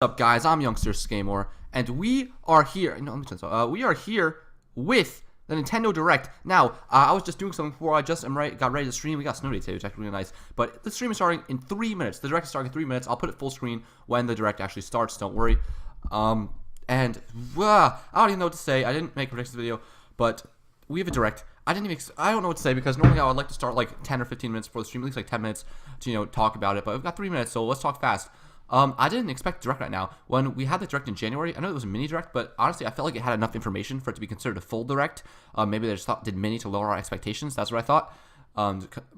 What's up, guys? I'm Youngster Skamore, and we are here. No, let me turn this off. We are here with the Nintendo Direct. Now, I was just doing something before I just got ready to stream. We got snow day today, which is actually really nice. But the stream is starting in 3 minutes. The Direct is starting in 3 minutes. I'll put it full screen when the Direct actually starts. Don't worry. I don't even know what to say. I didn't make a predictions video, but we have a Direct. I don't know what to say because normally I would like to start like 10 or 15 minutes before the stream, at least like 10 minutes to talk about it. But we've got 3 minutes, so let's talk fast. I didn't expect Direct right now. When we had the Direct in January, I know it was a mini Direct, but honestly, I felt like it had enough information for it to be considered a full Direct. Maybe they just did mini to lower our expectations. That's what I thought.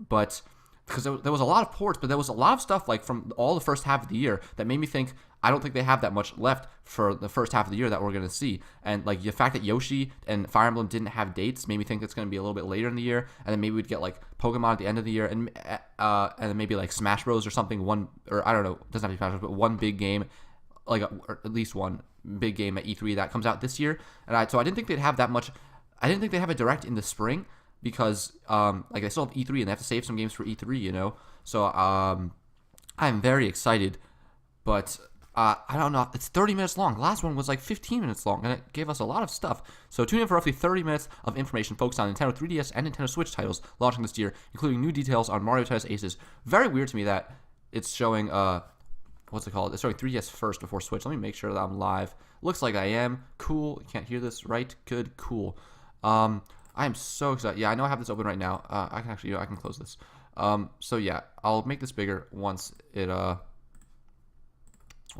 But because there was a lot of ports, but there was a lot of stuff like from all the first half of the year that made me think I don't think they have that much left for the first half of the year that we're going to see. And like the fact that Yoshi and Fire Emblem didn't have dates made me think it's going to be a little bit later in the year, and then maybe we'd get like Pokemon at the end of the year, and then maybe like Smash Bros or something. I don't know, it doesn't have to be Smash Bros, but one big game, or at least one big game at E3 that comes out this year. And so I didn't think they'd have that much. I didn't think they'd have a Direct in the spring because like they still have E3 and they have to save some games for E3, So I'm very excited, but I don't know. It's 30 minutes long. The last one was like 15 minutes long, and it gave us a lot of stuff. So tune in for roughly 30 minutes of information focused on Nintendo 3DS and Nintendo Switch titles launching this year, including new details on Mario Tennis Aces. Very weird to me that it's showing, what's it called? It's showing 3DS first before Switch. Let me make sure that I'm live. Looks like I am. Cool. You can't hear this, right? Good. Cool. I am so excited. Yeah, I know I have this open right now. I can close this. So yeah, I'll make this bigger once the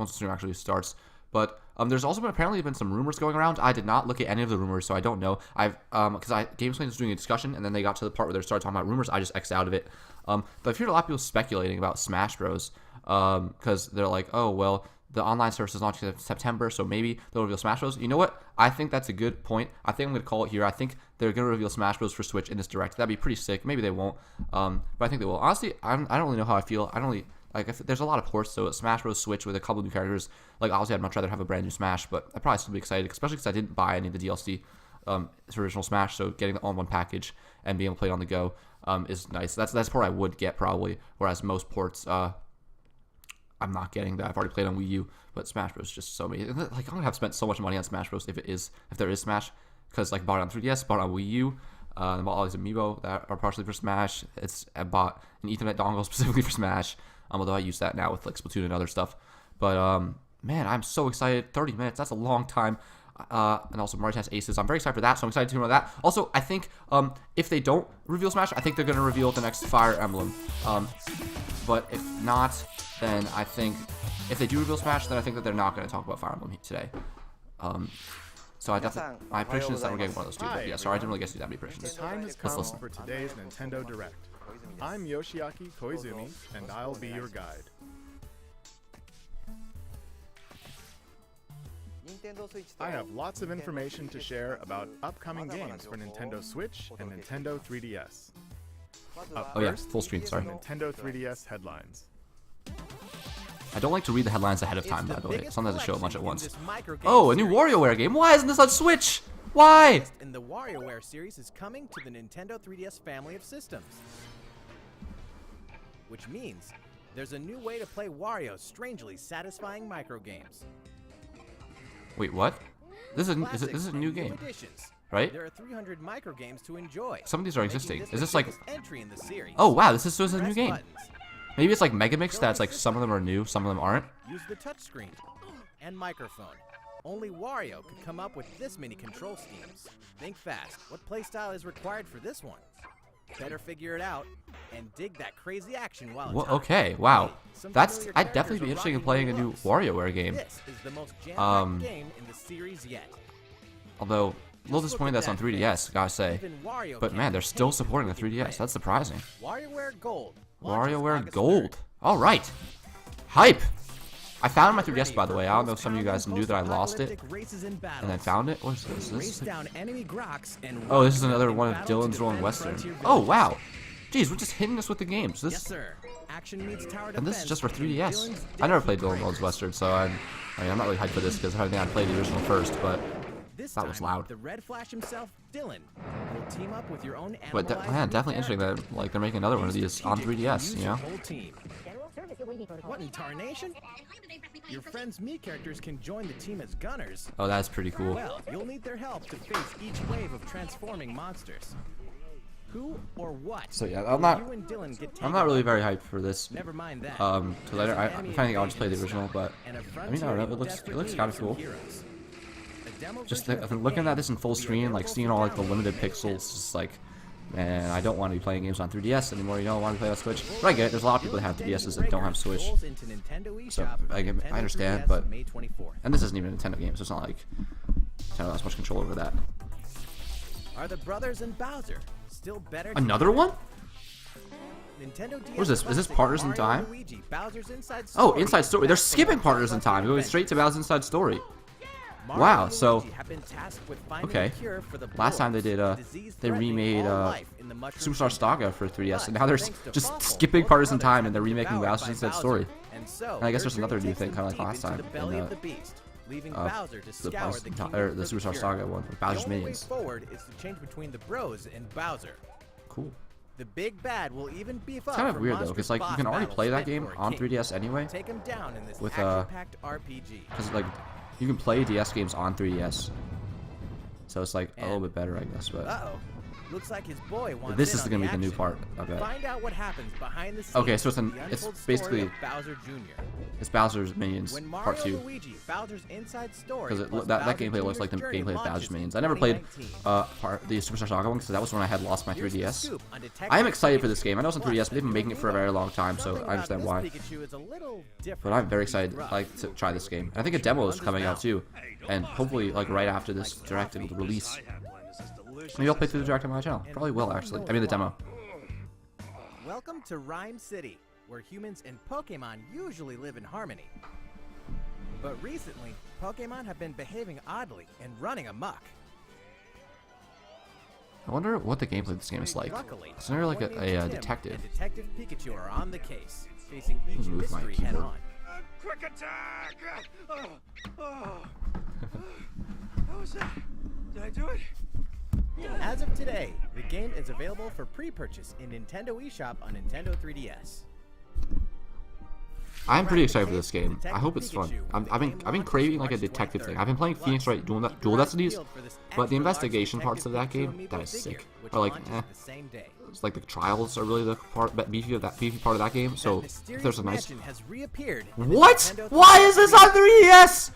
stream actually starts. But there's also apparently been some rumors going around. I did not look at any of the rumors, so I don't know. Because GameSplain was doing a discussion, and then they got to the part where they started talking about rumors. I just X'd out of it. But I've heard a lot of people speculating about Smash Bros. Because they're like, oh well, the online service is launching in September, so maybe they'll reveal Smash Bros. You know what? I think that's a good point. I think I'm going to call it here. I think they're going to reveal Smash Bros. For Switch in this Direct. That'd be pretty sick. Maybe they won't. But I think they will. Honestly, I don't really know how I feel. There's a lot of ports, so Smash Bros. Switch with a couple new characters. Like, obviously, I'd much rather have a brand new Smash, but I'd probably still be excited, especially because I didn't buy any of the DLC for original Smash, so getting it all in one package and being able to play it on the go is nice. That's the port I would get, probably, whereas most ports, I'm not getting that. I've already played on Wii U, but Smash Bros. Is just so many. Like, I'm going to have spent so much money on Smash Bros. If there is Smash, because, like, bought it on 3DS, bought it on Wii U, and bought all these amiibo that are partially for Smash. I bought an Ethernet dongle specifically for Smash. Although I use that now with like Splatoon and other stuff. But man, I'm so excited. 30 minutes, that's a long time. And also Mario Tennis Aces. I'm very excited for that, so I'm excited to know that. Also, I think if they don't reveal Smash, I think they're going to reveal the next Fire Emblem. But if not, then I think if they do reveal Smash, then I think that they're not going to talk about Fire Emblem today. So my prediction is that we're getting one of those two. But yeah, sorry, I didn't really get to do that many predictions. The time has come for today's Nintendo Direct. I'm Yoshiaki Koizumi, and I'll be your guide. I have lots of information to share about upcoming games for Nintendo Switch and Nintendo 3DS. Oh yeah, full screen, sorry. Nintendo 3DS headlines. I don't like to read the headlines ahead of time, by the way. Sometimes I show a bunch at once. Oh, a new WarioWare game. Why isn't this on Switch? Why? And the WarioWare series is coming to the Nintendo 3DS family of systems. Which means there's a new way to play Wario's strangely satisfying microgames. Wait, what? This is a new game, right? There are 300 microgames to enjoy. Some of these are existing. Is this like entry in the series? Oh wow, this is a new game. Maybe it's like Megamix that's like some of them are new, some of them aren't. Use the touchscreen and microphone. Only Wario could come up with this many control schemes. Think fast. What playstyle is required for this one? Better figure it out and dig that crazy action while it's okay, wow. I'd definitely be interested in playing a new WarioWare game. This is the most jam-packed game in the series yet. Although a little disappointed that's on 3DS, gotta say. But man, they're still supporting the 3DS. That's surprising. WarioWare Gold. WarioWare Gold. All right. Hype. I found my 3DS, by the way. I don't know if some of you guys knew that I lost it and then found it. What is this? Oh, this is another one of Dylan's Rolling Western. Oh, wow. Jeez, we're just hitting us with the games. And this is just for 3DS. I never played Dylan Rolling Western, so I'm not really hyped for this because I think I played the original first, but that was loud. The Red Flash himself, Dylan, will team up with your own but man, definitely interesting that like they're making another one of these on 3DS, What in tarnation? Your friend's Mii characters can join the team as gunners. Oh, that's pretty cool. Well, you'll need their help to face each wave of transforming monsters. Who or what? So yeah, You and Dylan get I'm not really very hyped for this. Never mind that. Because if anything, I'll just play the original. But And a I mean, I don't know. It looks kind of cool. Just looking at this in full screen, like seeing all like the limited pixels, just like, man, I don't want to be playing games on 3DS anymore. You know, I want to play on Switch. But I get it. There's a lot of people that have 3DSs that don't have Switch. So I understand, but and this isn't even a Nintendo game, so it's not like Nintendo has much control over that. Are the brothers and Bowser still better? Another one? Nintendo DS What is this? Is this Classic Partners in Mario Time? and Luigi, Bowser's Inside Oh, Story. Inside Story. They're Back skipping from Partners in Xbox Time, going Live straight to Bowser's Inside Story. Mario Wow, and so- Luigi have been tasked with finding Okay. a cure for the Last time they boars, did, a disease they threatening remade all life in the Mushroom Superstar Kingdom. Saga for 3DS, and But now they're thanks to just Fossil, skipping both Partners in brothers Time, have and they're been remaking devoured Bowser's by Inside Bowser. Story. And so And I guess their there's another dream new thing takes kinda them like last deep into time the belly in, of the beast, leaving uh, Bowser to the scour the kingdom or for the Superstar cure. Saga one with Bowser's The only way minions. forward is to change between the bros and Bowser. Cool. The big bad will even beef up. It's kind of for weird though, monstrous because like you can boss already battles play that fit game for a on king. 3DS anyway. Take him down in this with, action-packed RPG. Because like you can play DS games on 3DS, so it's like a little And- bit better, I guess. But Uh-oh. Looks like his boy wants this in is on gonna the be the new action. part, I bet. Find out what happens behind the scenes. Okay, so it's in the it's untold story basically of Bowser Jr. it's Bowser's Minions When Mario Part 2. and Luigi, Bowser's Inside Story. Because plus that Bowser gameplay looks like the Jr.'s journey gameplay of launches Bowser's in Minions. I never played 2019. the Superstar Saga one because that was when I had lost my Here's the 3DS. scoop on Detective I am excited for Pikachu. this game. I know it's on 3DS, but they've been making it for a very long time, so Something I understand about why. this Pikachu is a little different But I'm very from excited, these rough. like, to try this game. And I think a demo is coming out too, and hopefully, like, right after this direct, it'll release. Maybe I'll play through the direct on my channel. Probably will, actually. I mean, the demo. Welcome to Rhyme City, where humans and Pokemon usually live in harmony. But recently, Pokemon have been behaving oddly and running amok. I wonder what the gameplay of this game is like. Luckily, Isn't there like one named a Tim detective? and Detective Pikachu are on the case, facing each Move my mystery head keyboard. on. Quick attack! How was that? Did I do it? As of today, the game is available for pre-purchase in Nintendo eShop on Nintendo 3DS. I'm pretty excited for this game. I hope it's fun. I've been craving like a detective thing. I've been playing Phoenix Wright Dual Destinies, but the investigation parts of that game, that is sick. Or like, it's like the trials are really the beefy part of that game. So if there's a nice. What? Why is this on 3DS?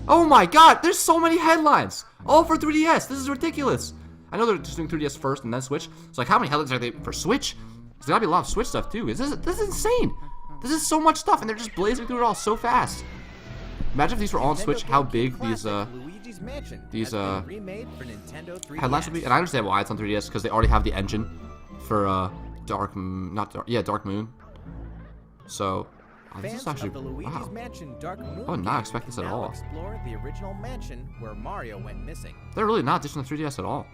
Oh my God! There's so many headlines, all for 3DS. This is ridiculous. I know they're just doing 3DS first and then Switch. So like, how many headlines are they for Switch? There's gotta be a lot of Switch stuff too. This is insane. This is so much stuff, and they're just blazing through it all so fast. Imagine if these were all on Switch, how big these headlines would be. And I understand why it's on 3DS because they already have the engine for Dark Moon. So this is actually wow. I would not expect this at all. Explore the original mansion where Mario went missing. They're really not ditching the 3DS at all.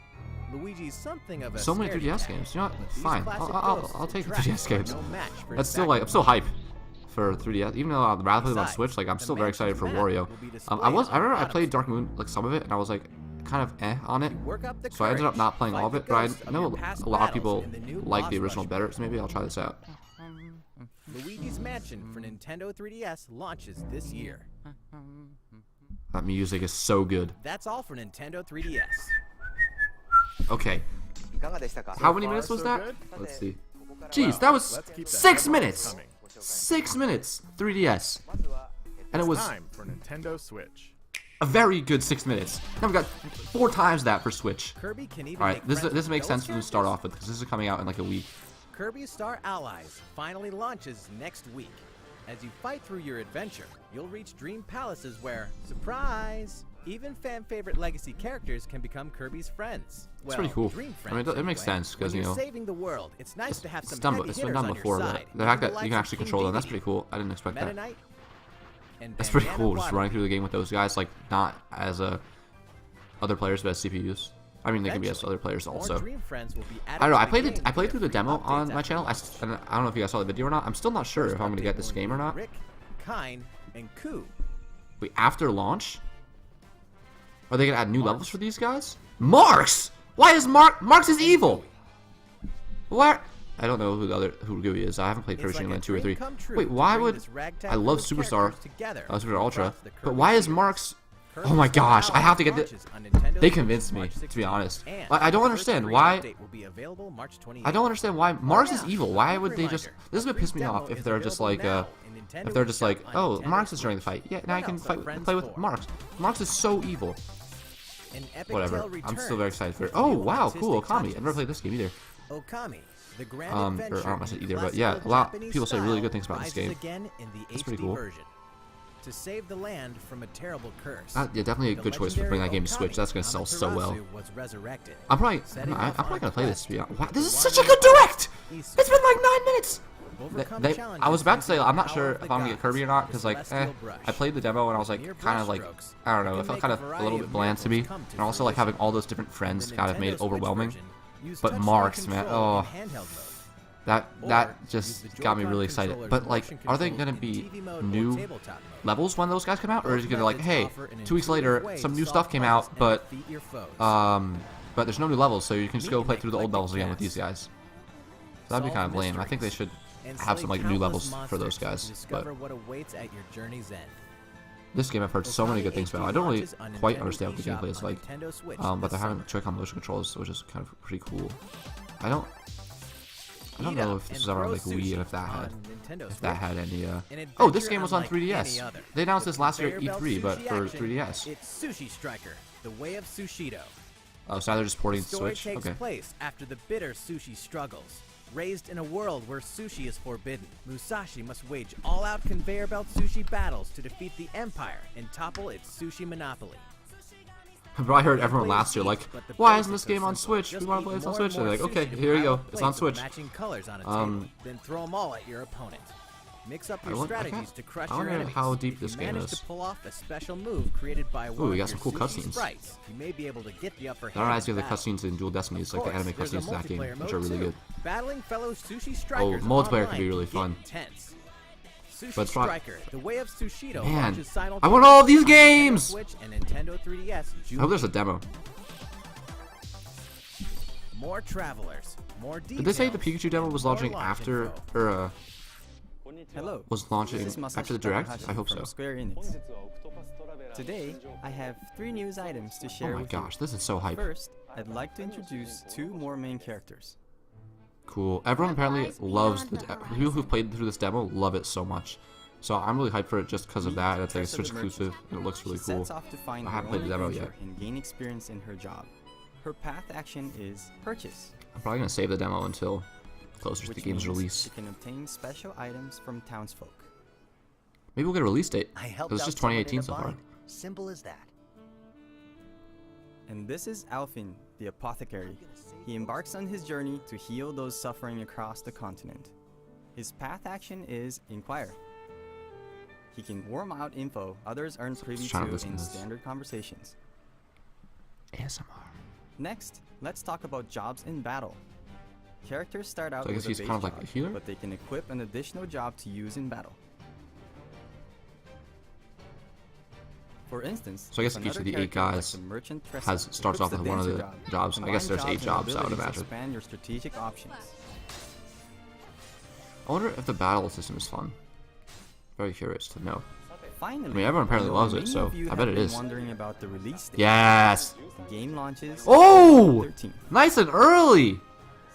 Luigi's something of a So many scaredy 3DS cat. games. You know what? These Fine. classic I'll ghosts take the and 3DS tracks are games. no match for That's his still like I'm still background. hype for 3DS. Even though I'd rather play it on Besides, Switch, like I'm the still very excited for mansion's map Wario. will be I displayed remember on I the bottom played Dark Moon, like some of it, and I was like kind of on it. Work up the So I ended up courage, not playing all of fight it, the but I ghosts of know your past a lot of battles people in the new like the boss original rush better, so maybe I'll try this out. Luigi's Mansion for Nintendo 3DS launches this year. That music is so good. That's all for Nintendo 3DS. Okay, いかがでしたか how many far, minutes was so that? good? Let's see. ここからは Jeez, that was Let's keep the 6 headlines minutes. coming. 6 minutes. 3DS, まずは and it was Time for Nintendo Switch. a very good 6 minutes. Now we got 4 times that for Switch. Kirby can even All make right, this friends with makes sense ghost to start characters. off with because this is coming out in like a week. Kirby Star Allies finally launches next week. As you fight through your adventure, you'll reach dream palaces where, surprise, even fan-favorite legacy characters can become Kirby's friends. It's pretty cool. Dream I mean, friends, it makes anyway. sense 'cause, When you you're know, saving the world, it's nice to have some It's heavy been hitters done on before, your but side. the fact The that you likes can of actually King control them, that's Dedede, pretty cool. I didn't expect Meta that. Knight, and That's pretty Bandana cool, just Water. running through the game with those guys, like not as other players, but as CPUs. I mean, they can be as Eventually, other players more also. Dream Friends will be added I don't know. to I the played game I played via through the free demo updates on my after channel. launch. And I don't know if you guys saw the video or not. I'm still not sure if I'm gonna get this game or not. Rick, Kine, and Ku. Wait, after launch, are they gonna add new levels for these guys? Marks! Why is Marks is evil? Where? I don't know who Gooey is. I haven't played Kirby It's like Stream a Land 2 or 3. dream come true Wait, to why bring would this ragtag I love group of Superstar, characters together Superstar Ultra, across the but Kirby why is universe. Mark's? Kirby Oh my Star gosh, I Allies have to get launches on Nintendo They Switch convinced me, March to be 16th. honest. And I don't the understand first why. update will be available March 28th. I don't understand why Marx is yeah, evil. Why quick would they just? reminder, This is what free pissed me demo off. If is they're just like, available now in Nintendo if they're just like, eShop on oh, Nintendo Marx is during the Switch. fight. Yeah, now I What can else are fight, friends play with for? Marx. Marx is so evil. An epic Whatever. tale I'm still very returns excited for it. with Oh new wow, cool, artistic Okami. I've touches. never played this game either. Okami, the grand Or adventure I don't know if I said in either, but classical yeah, a lot Japanese people say really style good things about this rises game. again in the It's HD pretty cool. version. To save the land from a terrible curse. Yeah, definitely a the good choice for bringing that game to legendary Switch. That's gonna Okami sell so well. Amaterasu was resurrected. I'm probably Setting I'm off probably on a gonna play this. quest To be honest. with Wow, the this is such a wandering good direct. East It's been like 9 minutes. Overcome I challenges was about to say using I'm the not power sure of if the I'm gonna get gods, Kirby or not the because like celestial brush. I played the demo and I was Mere like kind of like brushstrokes, I don't know. you It can felt make kind a of a variety little bit of bland to me, miracles come to and also like fruition. having all those different friends The kind of made Nintendo it Switch overwhelming. version used But touchscreen Marks, man, control oh. in handheld mode. That Or just use the got me Joy-Con really excited. controller's But like, motion are they control gonna in be TV mode or new tabletop mode? levels when those guys come out, or is it gonna be like, Both hey, methods offer an 2 weeks intuitive later way some to new solve stuff came puzzles out, and but defeat your foes. but there's no new levels, so you can just Me go and play my through the old eclectic levels again with these cast. guys. So that'd be Solve kind of lame. I think they mysteries, should and have slay some like new countless levels for those monsters guys. to But discover what awaits at your journey's end. this game I've heard so many good things about. I don't really quite understand what the Nintendo gameplay is eShop like. on Nintendo Switch But this they're having summer. Joy-Con motion controls, which is kind of pretty cool. I don't Eat know up if this and was ever on throw like Wii and if that sushi had on Nintendo if that Switch. had any An Oh, this adventure game was on unlike any 3DS. other. They announced With this last year at conveyor belt E3, but sushi for action, 3DS. It's Sushi Striker, the way of Sushido. Oh, so now they're just porting The to story Switch. takes Okay. place after the bitter sushi struggles. Raised in a world where sushi is forbidden, Musashi must wage all-out conveyor belt sushi battles to defeat the Empire and topple its sushi monopoly. But I heard everyone last year like, But the why isn't basics this game are on simple. Switch? We Just want to eat play this on more and Switch. And they're more like, okay, sushi to here you pile go. up It's on plates with Switch. matching colors on a Um, table. Then throw them all at your opponent. Mix up your I strategies can't- to crush I your wonder enemies. how deep If this you game manage is. to pull off a special move created by one we got of some your cool sushi cutscenes. sprites, you may be able to get the upper That hand. reminds me in of the battle. cutscenes in Dual Destinies, like the Of anime course, there's cutscenes a in that game, multiplayer which are mode, really too. good. Battling fellow sushi strikers multiplayer can be online really get fun. Intense. Sushi But it's not- Striker, the way of Sushido, Man, launches I want all of these simultaneously on Nintendo games! Switch and Nintendo 3DS. I hope there's a demo. More travelers, more details. Did they say the Pikachu demo was more launching launch after, info. or Hello. was launching This is Masashi after the direct? Takahashi I hope from so. Square Enix. Today, I have 3 news items to Oh share my with gosh, this is so hype. you. First, I'd like to introduce 2 more main characters. Cool. Everyone apparently loves the people who've played through this demo love it so much. So I'm really hyped for it just because of that. It's like a Tressa Switch the Merchant. exclusive and it looks really She cool. sets off to find I her haven't played own the demo adventure yet. and gain experience in her job. Her path action is purchase, I'm probably gonna save the demo until closer to the which game's means release. you can obtain special items from townsfolk. Maybe we'll get a release date. I helped Because it's out just someone in 2018 a so far. bind. Simple as that. And this is Alfin, the apothecary. He embarks on his journey to heal those suffering across the continent. His path action is Inquire. He can worm out info others aren't privy trying to to listen in to this. standard conversations. ASMR. Next, let's talk about jobs in battle. Characters start out So I guess with a he's base kind of like job, a healer? but they can equip an additional job to use in battle. For instance, So I guess if each of another the 8 character like guys the merchant Tressa starts off equips with one of dancer the job, jobs. I guess combined there's 8 and jobs, I would abilities imagine. expand your strategic options. I wonder if the battle system is fun. Very curious to know. Finally, I mean, everyone apparently know loves it, many so of you I have bet it been is. Wondering about the release date. Yes! The game launches Oh! April 13th. Nice and early!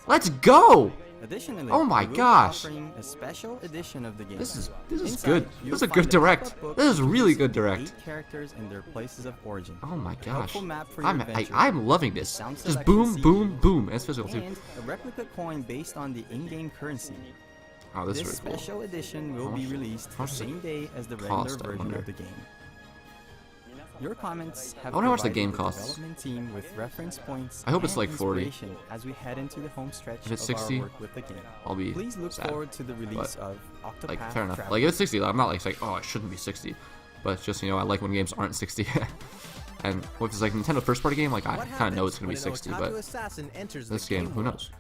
Let's go! Additionally, Oh my we will be gosh. offering a special edition of the game. This is Inside, good. you'll This is a find good direct. pop-up book This is really good introducing direct. 8 characters and their places of origin. Oh my A gosh. helpful map for your adventure, I'm loving this. sound Just selection boom, CD, boom, boom. And it's physical too. and a replica coin based on the in-game currency. Oh, this This is really cool. special edition will How be much- released how the much does it same day as the cost, regular I version wonder? of the game. Your comments have I wonder how much the provided game the costs. development team with reference points I hope it's and like 40. inspiration as we head into the home stretch If it's of 60, our work with the game. I'll be Please look sad. forward to the release of Octopath Like, fair enough. Traveler. Like, if it's 60, I'm not like saying, oh, it shouldn't be 60. But it's just, you know, I like when games aren't 60. And if it's like Nintendo first party game, like, I What kind of know happens it's going to be when an 60, otaku but assassin enters this the game, who world? knows?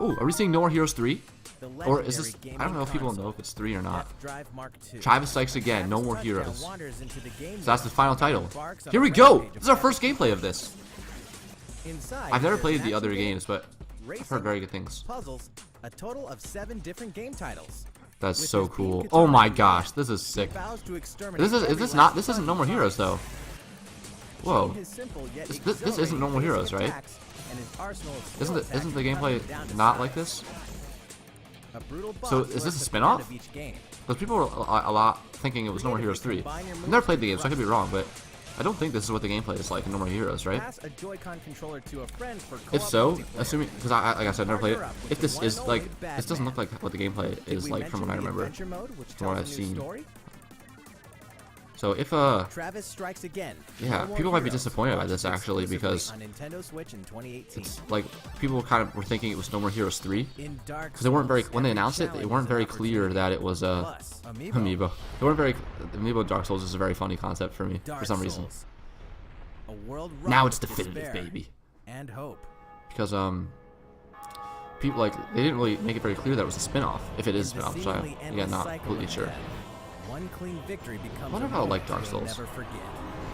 Oh, are we seeing No More Heroes 3? The Or is this, legendary I don't know if people gaming know if it's 3 or not. F-Drive Mark II. Travis Sykes again, No More Travis Heroes. Touchdown wanders into the game So that's the world final and title. embarks on Here a we go! rampage This is our of first epic gameplay of this. Inside, I've never there's played the action other games, games, but racing, I've heard very good things. puzzles, a total of 7 different game titles. That's With so his cool. Beam Oh my Katana gosh, unit, this is he sick. vows to exterminate Is every this not? last This isn't son No More he Heroes finds. though. Whoa. His simple yet This isn't No More exhilarating Heroes, right? attacks and his arsenal of Isn't skill the attacks gameplay cut him down to not size. like this? A brutal So boss is this lurks a at the spin-off? end of each game. Because people were a lot thinking it was No More Heroes 3. I've never played the game, so I could be wrong, but I don't think this is what the gameplay is like in No More Heroes, right? Pass a Joy-Con controller to a friend for If co-op so, multiplayer. assuming, because like I said, I've never played it. If this is like, this doesn't look like what the gameplay Did is we like from what I mention the remember. adventure mode, which from what tells I've a new seen. story? So if Travis strikes again. yeah, No More people might be Heroes, disappointed by launched this actually because exclusively on Nintendo Switch in 2018. it's like people kind of were thinking it was No More Heroes 3 In Dark because they weren't very Souls, when they every announced it, they challenge weren't is an very clear opportunity. that it was Plus, Amiibo. They weren't very Amiibo Dark Souls is a very funny concept for me Dark for some reason. Souls. A world Now wrought it's with definitive, despair baby. and hope. Because people like they didn't really make it very clear that it was a spin-off. If it is a In the spin-off, so seemingly I'm endless not cycle completely of sure. death, one clean victory becomes wonder a if I would like moment Dark you'll Souls. never forget.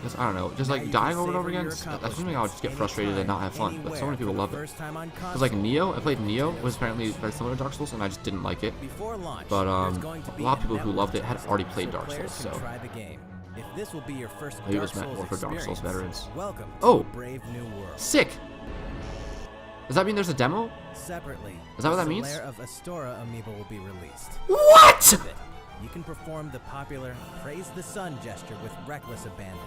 Just, I don't know, just Now like you dying can over and over savor again. your Assuming I would just get frustrated and not have fun. But so many people love it. First time on Because like console. Neo, I played Neo, it was apparently very similar to Dark Souls, and I just didn't like it. Before launch, But there's going to a be lot of people who network loved it had testing already played so Dark players Souls, can so try the game. If this will be your first maybe it Dark was meant Souls more for Dark Souls experience, veterans. welcome Oh! to a brave new world. Sick. Does that mean there's a demo? Separately, Is that what that the means? Lair of Astora amiibo will be released. What? With it, you can perform the popular Praise the Sun gesture with reckless abandon.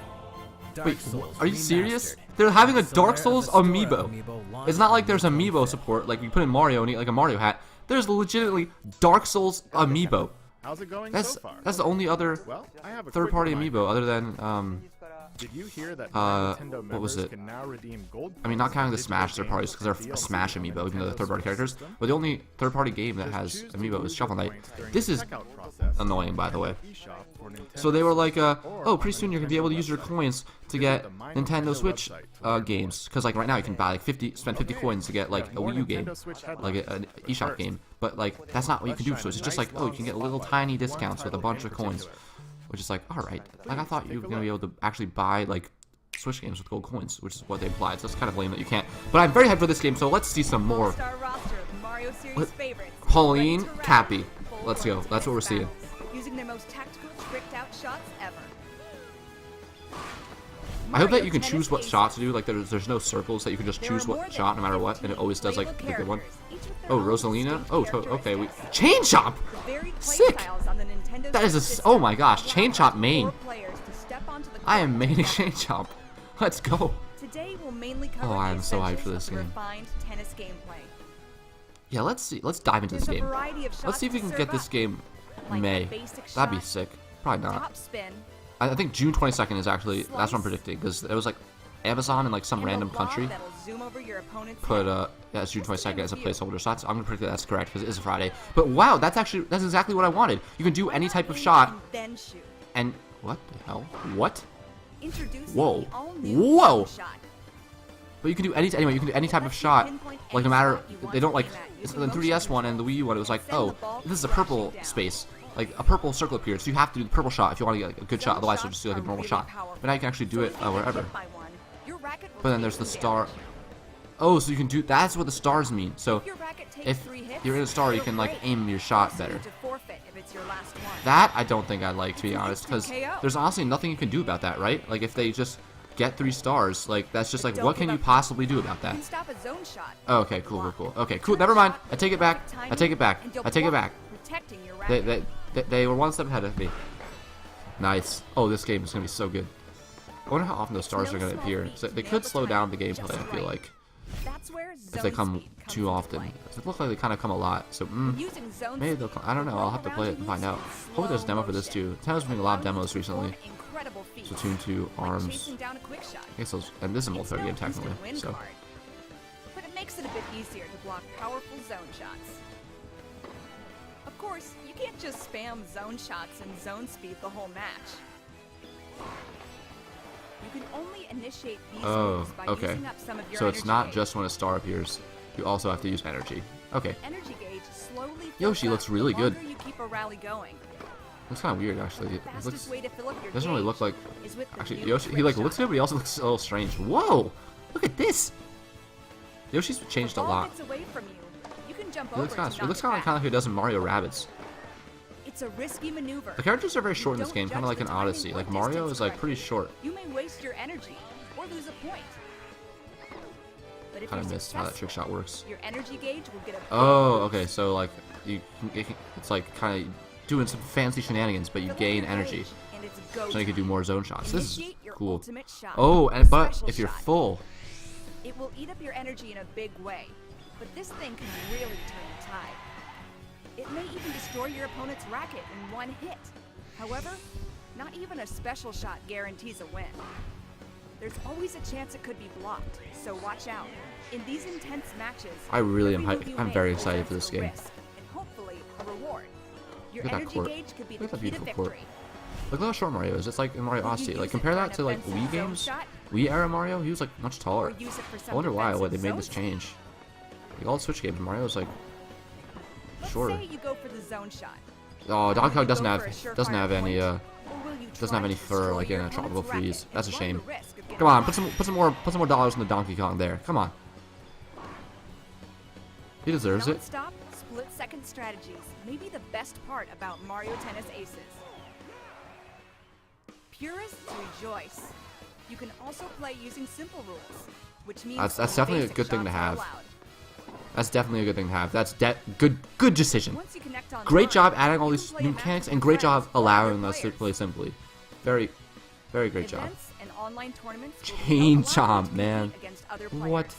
Dark Wait, Souls are you serious? Remastered. They're having a The Dark Lair of Souls Astora amiibo. launched It's not like on there's May amiibo 25th. support, like you put in Mario and you get like a Mario hat. There's legitimately Dark Souls amiibo. How's it going That's so far? that's the only other Well, I have a quick third-party reminder. amiibo other than Did you hear that what Nintendo was members it? can now redeem gold I mean, not points counting for the Smash digital third parties games because they're and a Smash DLC on amiibo, even though they're Nintendo third-party Switch characters. system? But the only third-party game that Just has choose to amiibo use is Shovel the Knight. points during This the is checkout process annoying, on by the way. the eShop for Nintendo So they were like, Switch or oh, on pretty the soon you're gonna be able to use your Nintendo coins to website. get Visit the My Nintendo Nintendo Switch website to learn games. Because like right now you can buy like spend 50 Okay, coins to get we like have a more Wii U game, Nintendo Switch like an headlines. eShop First, game. But like that's not what you can do. let's So it's shine a just nice like, oh, you can get long little spotlight tiny on one discounts with a title bunch in of coins, particular. which is like, all right. Like I Please thought you take were a gonna be able look. to actually buy like Switch games with gold coins, which is what they implied. So it's kind of lame that you can't. But I'm very hyped for this game. So let's see some more. All-star roster of Mario series What- favorites. Pauline, ready to Cappy. rattle full Let's go. force That's what we're against seeing. battles, using their most tactical, tricked-out shots ever. I hope that Mario you can Tennis choose what Aces. shot to do. Like there's no circles that you can just There choose are more what than shot no matter what, 15 and it always does like playable the good one. characters, each with their Oh, own Rosalina. distinct Oh, okay. We characteristics. Chain Chop. The varied play Sick. styles on the Nintendo That is a Switch s- oh my system gosh, allow Chain Chop up to main. 4 players to step onto the I am court maining and Chain Chop. Let's go. Today we'll mainly cover Oh, I the am so hyped for essentials this of the game. refined tennis gameplay. Yeah, let's see. Let's dive into this There's a game. variety of Let's shots see if we to can serve get this up, game like May. a basic That'd be shot, sick. Probably not. top spin, I think June 22nd is actually that's what I'm Slice. predicting because it was like Amazon in like some and a random lob country that'll zoom over your opponent's put head. yeah, it's June What's the 22nd as a game with placeholder. So I'm gonna predict that that's correct because it is a Friday. But wow, that's exactly what I wanted. You can do Why any not type of aim shot and then shoot? and what the hell? What? Introducing Whoa. the all-new Whoa. Zone Shot. But you can do any anyway. You can do any type of Lets you shot. pinpoint Like no any matter spot you want they don't to like aim at it's using the 3DS motion one and the Wii U one. It was like, Send the oh, ball this is a crashing purple down. space. Like a purple circle appeared, so you have to do the purple shot if you want to get like, a good shot. Zone Otherwise, you'll shots just do like a are normal really shot. powerful. But now you can actually do So it if you get wherever. hit by one, your racket will But then take there's the some star. damage. Oh, so you can do. That's what the stars mean. So If your racket takes if 3 hits, you're in a star, you it'll can like break, aim your shot forcing you better. to forfeit if it's your last one. That I don't think I'd like, to be It's an honest, because instant KO. there's honestly nothing you can do about that, right? Like if they just get 3 stars, like that's just But like don't what give can you up. possibly do about You that? can stop a zone shot. Oh, okay, cool. Okay, cool. Never mind. I take it back. I take it back. I take it back. Protecting your They, racket. they were one step ahead of me. Nice. Oh, this game is gonna be so good. I wonder how often those stars are gonna appear. So they could slow down the gameplay. I feel like That's where if they zone come speed comes too into often. play. It looks like they kind of come a lot. So Using zone maybe speed, they'll. I don't know. I'll have to play it and find out. Hopefully there's a demo for this too. Nintendo's been doing a lot of demos recently. Splatoon 2, Like ARMS. chasing down a quick shot. I guess those, and this is a It's multiplayer no game technically. instant win So card, but it makes it a bit easier to block powerful zone shots. Of course, you can't just spam zone shots and zone speed the whole match. You can only initiate these oh, moves by okay. using up some of your So it's energy not gauge. just when a star appears. You also have to use energy. Okay. Energy gauge slowly fills Yoshi up looks really the good. longer you keep a rally going. Looks kind of weird actually. It Fastest looks way to fill up your doesn't really look gauge like is with the actually new Yoshi. He quick like shot. looks good, but he also looks a little strange. Whoa! Look at this. Yoshi's changed a Ball lot. gets away from you. You can jump It over looks to kind of knock it back. like he does in Mario Rabbids. It's a risky maneuver. The characters are very short in this Don't game, kind of judge like the an timing Odyssey. or Like Mario distance is like pretty correctly. short. You may waste your energy or lose a point. But if Kind you're of missed how that trick successful, shot works. your energy gauge will get a Oh, okay. So like it's like kind of doing some fancy shenanigans, but you fill up gain your energy, gauge, and it's go so you can do time. more zone shots. This is Initiate your cool. ultimate shot, Oh, the and but special if you're shot. full, It will eat up your energy in a big way, but this thing can really turn the tide. It may even destroy your opponent's racket in one hit. However, not even a special shot guarantees a win. There's always a chance it could be blocked, so watch out. In these intense matches, I really am every move you I'm make very excited for presents this a game. risk, and hopefully a reward. Your Look at that energy court. gauge could be Look the at that key to beautiful court. victory. Look how short Mario is. It's like in Mario Will you Odyssey. use Like it compare for that an to like offensive Wii zone games. shot? Wii era Mario, he was like much Or taller. use it for some I wonder why they defensive made this zone change. Like all the Switch games, Mario's like Let's shorter. say you go for the zone shot. Oh, Donkey Will Kong you doesn't go have for a doesn't surefire have any point? Or will you doesn't try have any to fur destroy like in your a Tropical opponent's Freeze. racket That's a and shame. run the risk of getting Come on, blocked? put some more dollars in the Donkey Kong there. Come on. He deserves it. Non-stop, split-second strategies may be the best part about Mario Tennis Aces. Purists rejoice. You can also play using simple rules, which means That's only definitely a basic good thing to shots are have. allowed. That's definitely a good thing to have. That's good decision. Once you connect online, Great job adding all you these can play new a match mechanics with and your great job friends or other allowing us to players. play simply. Very great job. Events and online tournaments will Chain allow you to chomp, compete man. against other players. What?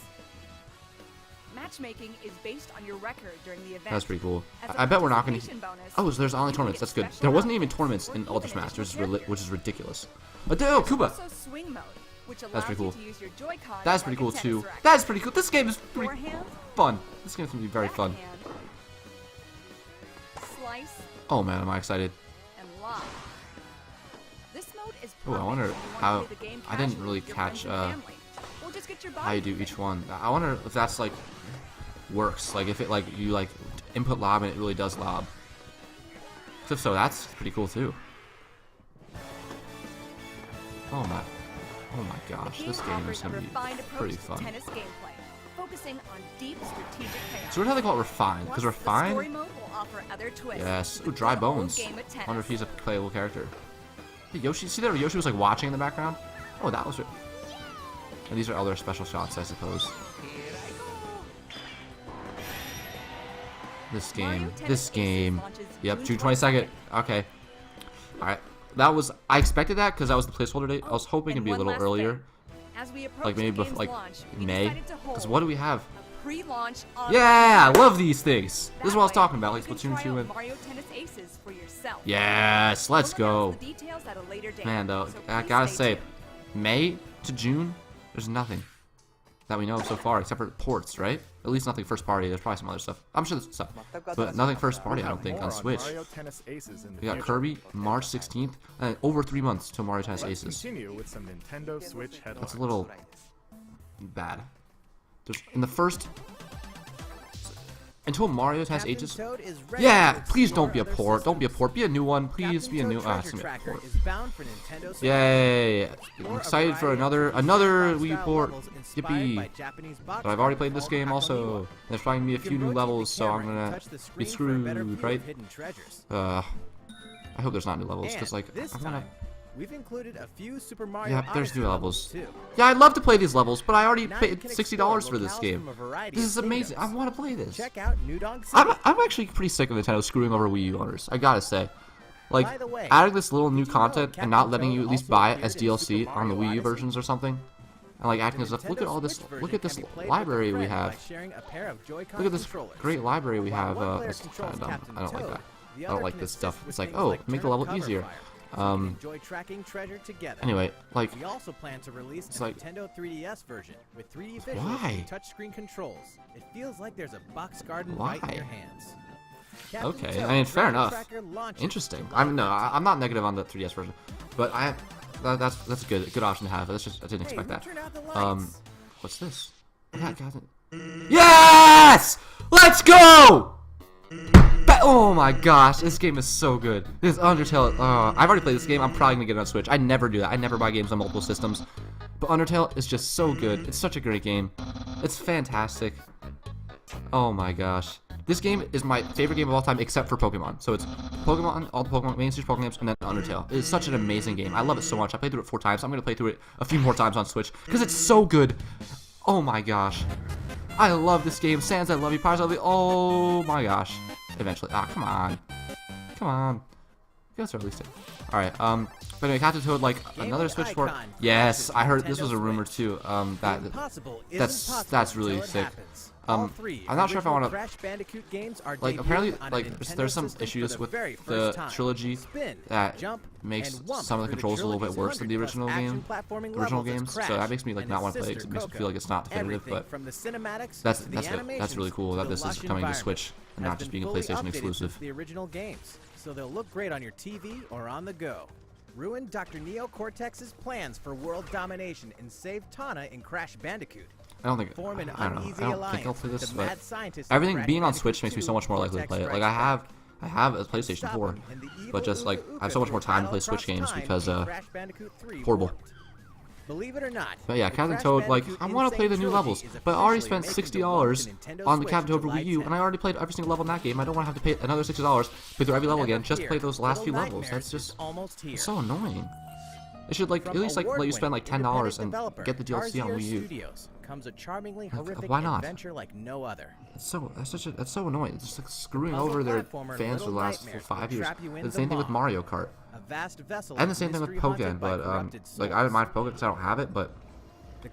Matchmaking is based on your record during the event. That's pretty cool. As a I bet we're not gonna. participation bonus, Oh, so there's online you can tournaments. get That's good. special There wasn't even outfits tournaments or in even Ultra Smash, additional characters. which is ridiculous. Adele, There's Kuba. also swing mode, which allows That's pretty cool. you to use your Joy-Con That's like pretty a cool tennis too. racket. That's pretty cool. This game is pretty Forehand, fun. This game's gonna be very fun. backhand, slice, Oh man, am I excited. and lob. This mode is Ooh, I perfect wonder when you want to how- play the game I didn't casually really with your catch, friends and family. Or just get your How you body do each moving. one. I wonder if that's like works. Like if it like you like input lob and it really does lob. So if so, that's pretty cool too. Oh my gosh, this game offers is a gonna be refined approach pretty to fun. tennis gameplay, focusing on deep strategic payoff. So what do they call it, refined? Plus, Because the story refined. mode will offer other twists. Yes. to Ooh, the Dry good old Bones. game of tennis. Wonder if he's a playable character. Hey, Yoshi, see there? Yoshi was like watching in the background. Oh, that was it. And these are other special shots, I suppose. This Mario game. Tennis This Aces game. launches Yep, June June 22nd. 22nd. Okay. Alright. That was. I expected that because that was the placeholder date. I was hoping it'd And be a one little last earlier. thing. As we approach Like maybe the before, game's like launch, we May. decided to hold Because what do we have? a pre-launch Yeah, I love these things. That This is what I was way, talking about, like you can Splatoon try 2 out and. Mario Tennis Aces for yourself. Yes, let's We'll go. announce the details at a later date, Man, though, so I please gotta stay say, tuned. May to June, there's nothing that we know of so far except for ports, right? At least nothing first party. There's probably some other stuff. I'm sure there's stuff, but nothing first party. I don't think More on Switch. Mario Tennis Aces in the We got future. Kirby March 16th, and over 3 months till Mario Tennis Let's Aces. continue with some Nintendo Switch headlines. That's a little bad. There's in the first until Mario Tennis Captain Aces. Toad is ready Yeah, to please explore don't be a other port. Don't be a systems. port. Be a new one. Please Captain be a Toad new. Treasure It's gonna be a Tracker port. is bound for Nintendo Switch. Yay! I'm Explore a excited for variety of another traditional Wii style port. levels inspired Yippee! by Japanese box But I've already art played this called game also. Hakoniwa. There's probably gonna be a You can few new rotate the levels, so I'm camera and gonna touch the be screen for a better screwed, view of right? hidden treasures. I hope there's not new levels, And cause like this I'm gonna. time, we've included a few Super Mario Yeah, there's Odyssey new levels. too. Yeah, I'd love to play these levels, but I already Now you paid can $60 explore for this locales game. from a variety This of is amazing. I kingdoms. want to play this. Check out New Donk City. I'm actually pretty sick of Nintendo screwing over Wii U owners. I gotta say, like By the way, adding this little new did you know content and Captain not letting you Toad at least also buy it appeared as in DLC Super on the Mario Wii U Odyssey? versions or something, and like acting as if look at all this, look at this library we have. Look at this great library we have. It's kind of dumb. I don't like that. I don't like this stuff. It's like, oh, make the level easier. Enjoy tracking treasure together. Anyway, like, We also plan to release It's a like- Nintendo 3DS version with 3D visuals Why? and touchscreen controls. It feels like there's a box garden Why? right in your hands. Captain okay, Toad I mean, fair Treasure enough. Tracker launches Interesting. July I'm no, 15th. I'm not negative on the 3DS version, but that's a good option to have. That's just I didn't Hey, expect who that. turned out the lights? What's this? Yeah, got it. Yes! Let's go! Oh my gosh, this game is so good. This Undertale, I've already played this game. I'm probably gonna get it on Switch. I never do that. I never buy games on multiple systems. But Undertale is just so good. It's such a great game. It's fantastic. Oh my gosh. This game is my favorite game of all time except for Pokemon. So it's Pokemon, all the Pokemon, main series Pokemon games, and then Undertale. It's such an amazing game. I love it so much. I played through it 4 times. I'm going to play through it a few more times on Switch because it's so good. Oh my gosh. I love this game. Sans, I love you. Pirates, I love you. Oh my gosh. Eventually. Ah, come on. Come on. Let's release it. Alright, but anyway, Captain Toad, like, another Switch port. Yes, I heard this was a rumor too, that's really sick. I'm not sure if I want to, like, apparently, like, there's some issues with the trilogy that makes some of the controls a little bit worse than the original games, so that makes me, like, not want to play it, because it makes me feel like it's not definitive, but that's really cool that this is coming to Switch and not just being a PlayStation exclusive. The original games, so they'll look great on your TV or on the go. Ruin Dr. Neo Cortex's plans for world domination and save Tana in Crash Bandicoot. I don't think I'll play this, but everything being on Switch makes me so much more likely to play it. Like I have a PlayStation 4, but just like I have so much more time to play Switch games because horrible. Believe it or not, but yeah, Captain Toad, like, I want to play the new levels, but I already spent $60 on the Captain Toad for Wii U, and I already played every single level in that game. I don't want to have to pay another $60, play through every level again, just to play those last few levels. That's just it's so annoying. They should, like, at least, like, let you spend, like, $10 and get the DLC on Wii U. Comes a charmingly horrific why not? adventure like no other. That's so annoying. It's just like screwing over their fans for the last 5 years. And the same thing with Mario Kart. And the same thing with Pokken, but like I didn't mind Pokken because I don't have it, but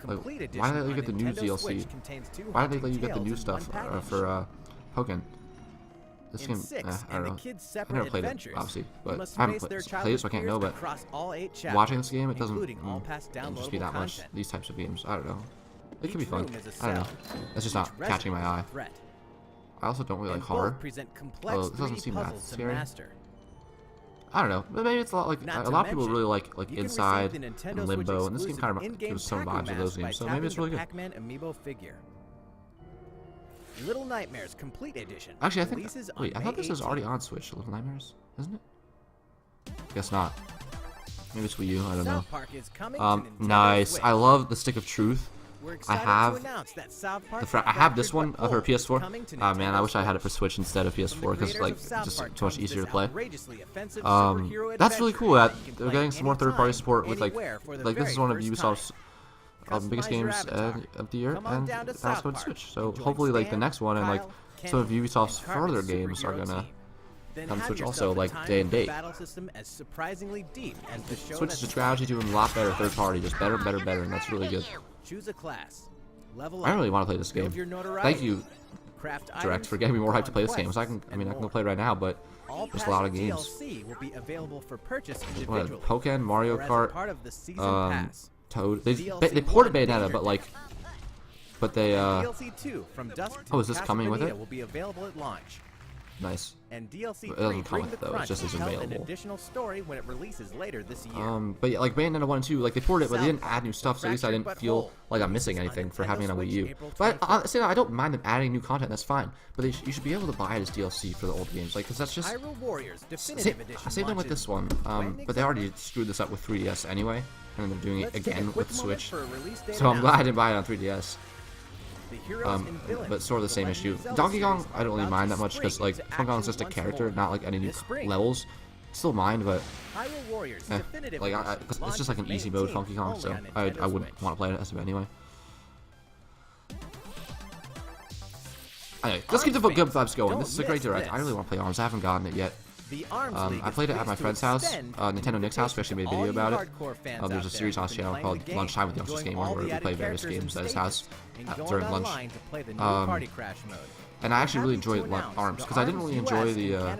like, why did they let you get the new DLC? Why did they let you get the new stuff for Pokken? This game, I don't know. I've never played it, obviously, but I haven't played it, so I can't know. But watching this game, it doesn't just be that much. These types of games, I don't know. It can be fun. I don't know. It's just not catching my eye. I also don't really like horror. Oh, this doesn't seem that scary. I don't know. But maybe it's a lot like a lot of people really like Inside and Limbo, and this game kind of gives some vibes of those games. So maybe it's really good. Little Nightmares Complete Edition. Actually, I think. Wait, I thought this was already on Switch. Little Nightmares, isn't it? Guess not. Maybe it's Wii U. I don't know. Nice. I love the Stick of Truth. I have this one for PS4. Man, I wish I had it for Switch instead of PS4 because like it's just so much easier to play. That's really cool that they're getting some more third-party support with like this is one of Ubisoft's biggest games of the year, and that's going to Switch. So hopefully like the next one and like some of Ubisoft's further games are gonna come Switch also, like day and date. Switch is a strategy doing a lot better third-party, just better, and that's really good. Choose a class. Level I really want to play this game. Thank you, Direct, for getting me more hyped to play this game. So I can go play it right now, but there's a lot of games. Will be available for purchase what, Pokken, Mario Kart, Toad. They ported Bayonetta, but they DLC 2 from Dusk oh, is this coming with it? Will be available at launch. Nice. And DLC it doesn't come with it though. It just is available. An additional story when it releases later this year. But yeah, like Bayonetta 1 and 2, like they ported it, but they didn't add new stuff, so at least I didn't feel like I'm missing anything for having it on Wii U. But I don't mind them adding new content. That's fine. But you should be able to buy it as DLC for the old games, like because that's just Hyrule Warriors Definitive Edition. Same thing with this one. But they already screwed this up with 3DS anyway, and they're doing it again with Switch. So I'm glad I didn't buy it on 3DS. But sort of the same issue. Donkey Kong, I don't really mind that much because like Donkey Kong's just a character, not like any new levels. Still mind, but like it's just like an easy mode Donkey Kong, so I wouldn't want to play it as of anyway. Anyway, let's keep the good vibes going. This is a great direct. I really want to play ARMS. I haven't gotten it yet. I played it at my friend's house, Nintendo Nick's house. We actually made a video about it. There's a series on his channel called Lunchtime with the Youngsters Gamer where we play various games at his house during lunch. And I actually really enjoyed ARMS because I didn't really enjoy the. I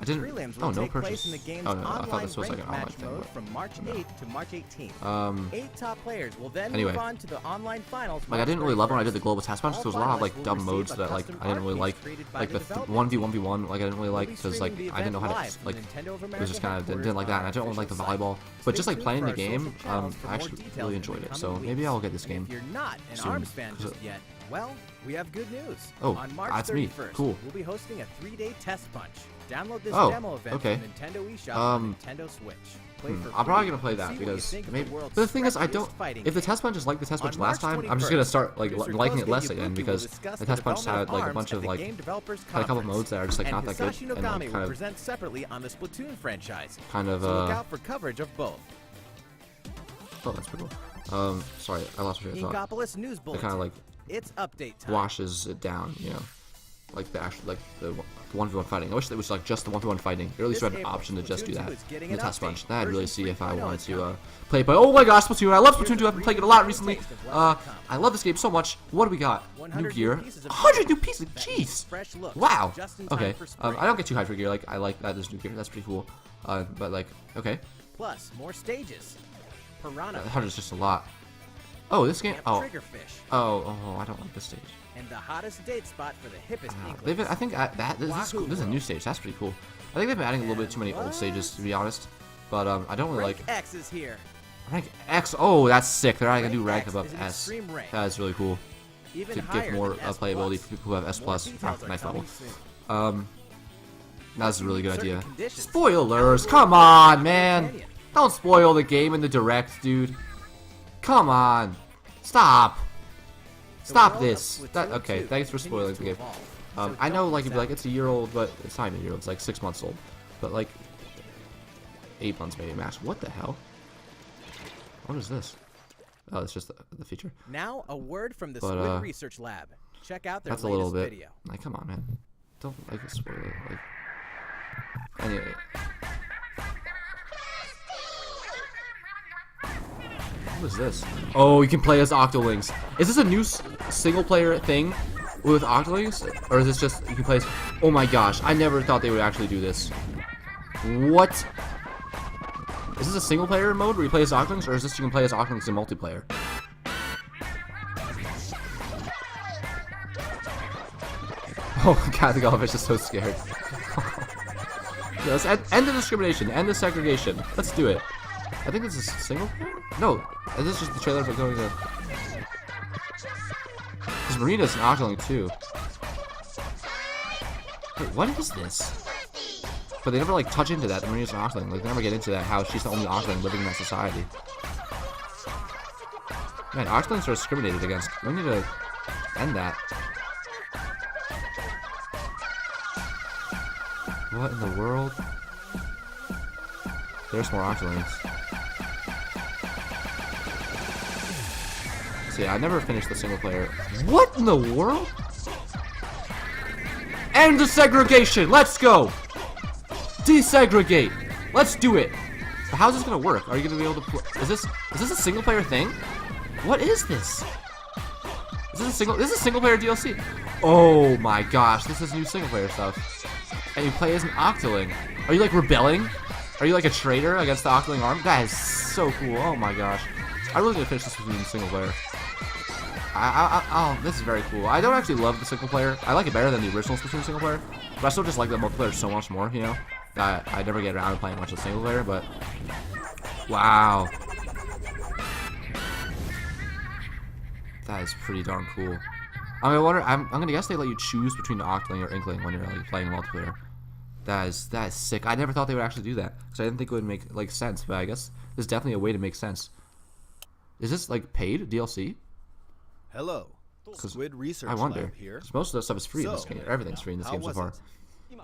didn't. Oh, no purchase. Oh no, I thought this was like an online thing. From March 8th to March 18th. 8 top players will then move on to the online finals. Like I didn't really love when I did the global test punch because there was a lot of like dumb modes that like I didn't really like the 1v1v1 like I didn't really like because like I didn't know how to like it was just kind of didn't like that, and I don't really like the volleyball. But just like playing the game, I actually really enjoyed it. So maybe I'll get this game If you're not an soon. ARMS fan just yet, well, we have good news. Oh, on March that's 31st, me. Cool. We'll be hosting a 3-day test punch. Download this Oh, demo event okay. from Nintendo eShop on Nintendo Switch. play for I'm probably free, gonna play that see what you because think of maybe. the world's But the thing is, I scrappiest don't. fighting If the game. test punch is like the test punch On last March time, I'm just gonna start like producer liking it Kosuke less Yabuki again will because discuss the the test punch had development like of a bunch ARMS of at like the Game Developers had a couple Conference. modes that are just like And not that good Hisashi and like Nogami kind will of present separately on the Splatoon franchise. kind of So look out for coverage of both. oh, that's pretty cool. Sorry, I lost my train of thought. Inkopolis News It Bulletin. kind of like It's update time. washes it down, you know, like the actual like the 1v1 fighting. I wish it was like just the 1v1 fighting, or at least This we had an April, option to just do Splatoon that 2 is getting in the an test update. punch. Then I'd really Version see if I 3.0 wanted is to coming. play it. But oh my gosh, Splatoon! I love Here's Splatoon a 2. I've been brief playing it a lot taste recently. of what's to come. I love this game so much. What do we got? 100 New new gear. pieces of 100 new gear. pieces. That means Jeez. fresh looks, Wow. just in time Okay. for spring. I don't get too hyped for gear. Like I like that there's new gear. That's pretty cool. But like okay, Plus, more stages. Piranha. 100 is just a lot. Oh, this game. Camp Oh. Triggerfish. Oh, I don't like this stage. And the hottest date spot for the hippest inklings. They've been, I think this is cool. This is a new stage. That's pretty cool. I think they've been adding a little bit too many old stages, to be honest. But I don't really Rank like X is here. rank X. Oh, that's sick. They're adding a new rank Rank X above is an S. extreme rank. That is really cool Even to higher give more than S+. playability for people who have S More plus. details are Nice coming level. soon. That's a really good Certain idea. conditions. Spoilers, come on, man! Don't spoil the game in the direct, dude. Come on, stop. Stop world of this. Splatoon Okay, 2 thanks for continues spoiling to the game. evolve, so I know, don't like, miss you'd be like, out. it's a year old, but it's not even a year old. It's like 6 months old. But, like, 8 months maybe max. What the hell? What is this? Oh, it's just the feature. Now, a word from the But, Squid Research Lab. Check out their That's a latest little bit. video. Like, come on, man. Don't, like, spoil it. Like, anyway. What is this? Oh, you can play as Octolings. Is this a new single-player thing with Octolings? Or is this just, you can play as... Oh my gosh, I never thought they would actually do this. What? Is this a single-player mode where you play as Octolings? Or is this you can play as Octolings in multiplayer? Oh god, the Goldfish is so scared. Yeah, let's end the discrimination, end the segregation. Let's do it. I think this is single player? No, this is just the trailer for going to... Because Marina's an Octoling too. Wait, what is this? But they never like touch into that. Marina's an Octoling. Like they never get into that, how she's the only Octoling living in that society. Man, Octolings are discriminated against. We need to end that. What in the world? There's more Octolings. So yeah, I never finished the single player. What in the world? End the segregation! Let's go! Desegregate! Let's do it! But how's this gonna work? Are you gonna be able to is this a single player thing? What is this? This is a single player DLC. Oh my gosh, this is new single player stuff. And you play as an Octoling. Are you like rebelling? Are you like a traitor against the Octoling army? That is so cool. Oh my gosh. I really need to finish this with single player. Oh, this is very cool. I don't actually love the single player. I like it better than the original Splatoon single player. But I still just like the multiplayer so much more, you know? That I never get around to playing much of single player, but... Wow. That is pretty darn cool. I mean, I'm gonna guess they let you choose between the Octoling or Inkling when you're like playing multiplayer. That is sick. I never thought they would actually do that, because I didn't think it would make like sense. But I guess there's definitely a way to make sense. Is this like paid DLC? Hello, Squid Research I wonder. Lab here. 'Cause most of the stuff is free in this game. Everything's free in this how game so was far. it?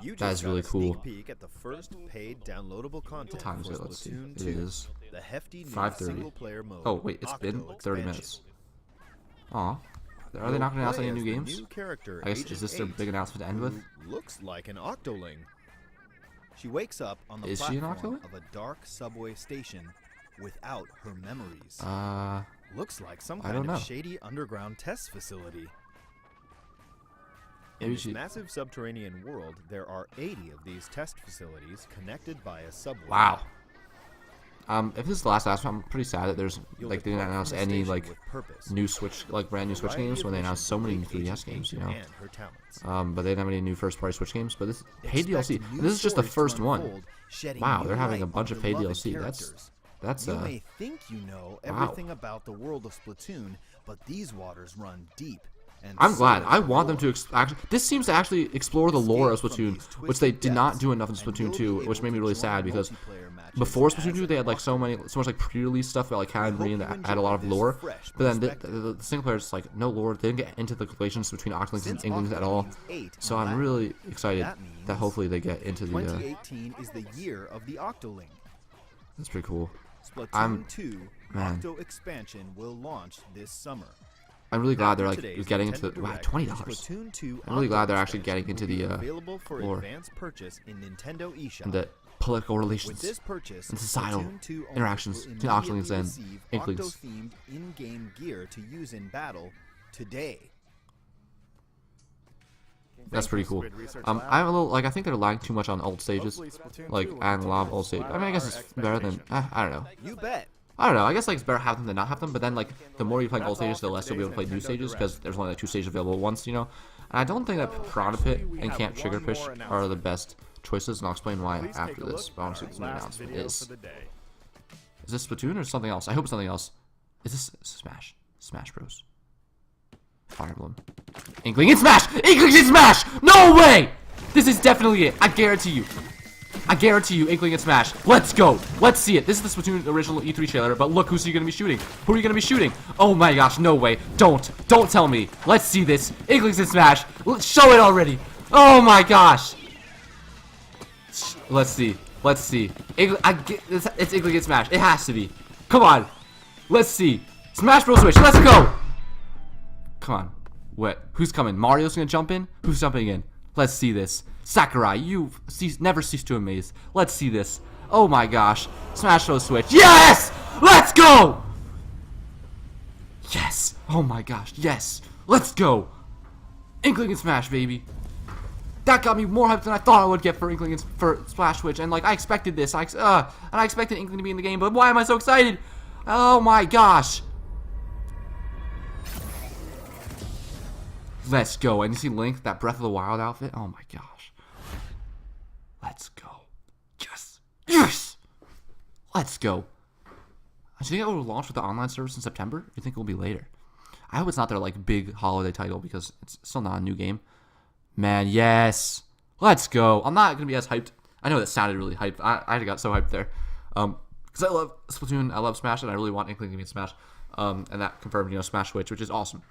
You just That is got really a cool. sneak peek at the first paid downloadable content What time is for it? Let's see. Splatoon It 2, is the hefty new 5:30. single-player mode. Oh wait, it's been Octo 30 expansion. minutes. Aw. Are they not gonna announce any new games? Character, I guess Agent is this their 8, big announcement to end with? who looks like an Octoling. She wakes up on the Is she an platform Octoling? of a dark subway station without her memories. Looks like some I kind don't of know. shady underground test facility. Maybe In this she- massive subterranean world, there are 80 of these test facilities connected by a subway. Wow. If this is the last one, I'm pretty sad that there's You'll like they didn't depart announce from the any station like with purpose. new Switch, like brand new Switch Variety games of when they announced missions so many to new make 3DS Agent games, you 8 know. and her talents. But they didn't have any new first-party Switch games. But this paid DLC. Expect new This is just the stories to first one. unfold, shedding Wow, new they're having a light bunch on of paid beloved DLC. characters. That's You may think you know wow. everything about the world of Splatoon, but these waters run deep, and I'm glad. so I is the want them lore. to actually. This seems to actually explore the lore of Escape from Splatoon, these which they twisted did not depths, do enough in and Splatoon you'll 2, be which able made me to really join sad because multiplayer matches before as Splatoon 2 a they had like so much like pre-release stuff about like Cadbury and that had a lot of lore. But then the single player is like no lore. They didn't get into the relations between Octolings and Inklings at all. So I'm really excited that hopefully they get into the. 2018 is the year of the Octoling. That's pretty cool. Splatoon 2 man. Octo expansion will launch this summer. I'm really glad they're After like today's getting into Nintendo the wow, Direct, $20. Splatoon 2 I'm really Octo glad they're actually expansion getting into will be the available for lore advanced purchase in Nintendo eShop. and the political With relations. this purchase, and societal Splatoon 2 owners interactions will between Octolings immediately and receive Inklings. Octo-themed in-game gear to use in battle today. That's pretty cool. Squid Research I'm Lab. a little like I think they're lagging too much on old stages, Hopefully Splatoon like 2 will adding a lot of continue old to stages. I mean, I flatter guess our it's better than expectations. I don't know. You bet. I don't know. I guess like it's better have them than not have them. But then like the more you play old That's all stages, the for less you'll be able to play new today's stages Nintendo because there's only like 2 stages available at once, you know. And I don't think that Piranha Pit we and have Camp Trigger one Fish more are the announcement. best choices, and I'll explain why Please after take a this. look But at honestly, our this new last announcement video is. for the day. Is this Splatoon or something else? I hope it's something else. Is this Smash? Smash Bros. Fire Emblem. Inkling and Smash! Inkling and Smash! No way! This is definitely it. I guarantee you. I guarantee you, Inkling and Smash. Let's go. Let's see it. This is the Splatoon original E3 trailer, but look who's you gonna be shooting. Who are you gonna be shooting? Oh my gosh, no way. Don't tell me. Let's see this. Inklings and Smash. Show it already. Oh my gosh. Let's see. Let's see. It's Inkling and Smash. It has to be. Come on. Let's see. Smash Bros. Switch. Let's go. Come on. What? Who's coming? Mario's gonna jump in? Who's jumping in? Let's see this. Sakurai, you never cease to amaze. Let's see this. Oh my gosh. Smash Bros. Switch. Yes! Let's go! Yes! Oh my gosh. Yes! Let's go! Inkling and Smash, baby. That got me more hyped than I thought I would get for Inkling and for Splash Switch. And like I expected this. And I expected Inkling to be in the game, but why am I so excited? Oh my gosh. Let's go. And you see Link, that Breath of the Wild outfit? Oh my gosh. Let's go. Yes. Yes! Let's go. I think it will launch with the online service in September. Or you think it will be later? I hope it's not their like big holiday title because it's still not a new game. Man, yes. Let's go. I'm not going to be as hyped. I know that sounded really hyped. I got so hyped there. Because I love Splatoon, I love Smash, and I really want Inkling to be in Smash. And that confirmed, Smash Switch, which is awesome.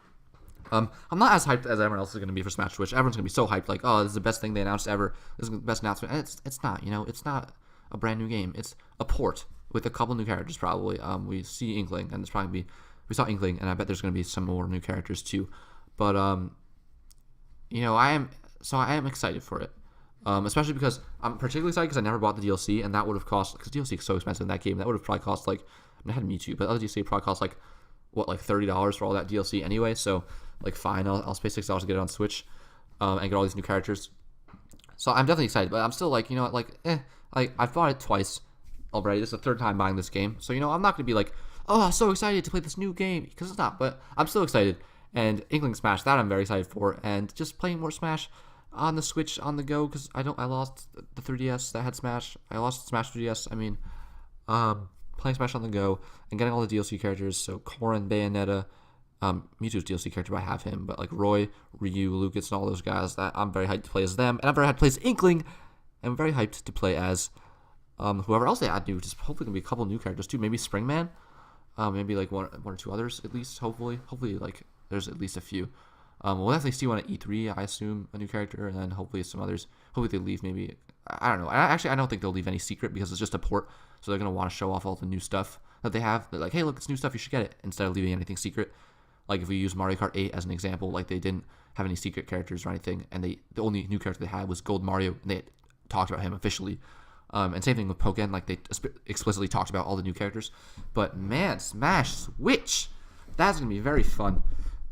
I'm not as hyped as everyone else is going to be for Smash Switch. Everyone's going to be so hyped, like, oh, this is the best thing they announced ever. This is the best announcement. And it's not, it's not a brand new game. It's a port with a couple new characters, probably. We see Inkling, and we saw Inkling, and I bet there's going to be some more new characters, too. But, I am excited for it. Especially because I'm particularly excited because I never bought the DLC, and that would have cost, because DLC is so expensive in that game, that would have probably cost, like, I had Mewtwo, but other DLC probably cost, like, $30 for all that DLC anyway, so, like, fine, I'll pay $6 to get it on Switch, and get all these new characters. So I'm definitely excited, but I'm still, like, I've bought it twice already. This is the third time buying this game, so, I'm not going to be like, oh, I'm so excited to play this new game, because it's not, but I'm still excited, and Inkling Smash, that I'm very excited for, and just playing more Smash on the Switch on the go, because I lost the 3DS that had Smash. I lost Smash 3DS. I mean, playing Smash on the go and getting all the DLC characters. So Corrin, Bayonetta, Mewtwo's DLC character, but I have him. But like Roy, Ryu, Lucas, and all those guys, that I'm very hyped to play as them, and I'm very hyped to play as Inkling. And I'm very hyped to play as whoever else they add new. Just hopefully gonna be a couple new characters too. Maybe Springman, maybe like one or two others at least. Hopefully like there's at least a few. We'll definitely see one at E3, I assume, a new character, and then hopefully some others. Hopefully they leave maybe, I don't know. I don't think they'll leave any secret because it's just a port, so they're going to want to show off all the new stuff that they have. They're like, hey, look, it's new stuff, you should get it, instead of leaving anything secret. Like if we use Mario Kart 8 as an example, like they didn't have any secret characters or anything, and the only new character they had was Gold Mario, and they had talked about him officially. And same thing with Pokken, like they explicitly talked about all the new characters. But man, Smash Switch, that's going to be very fun.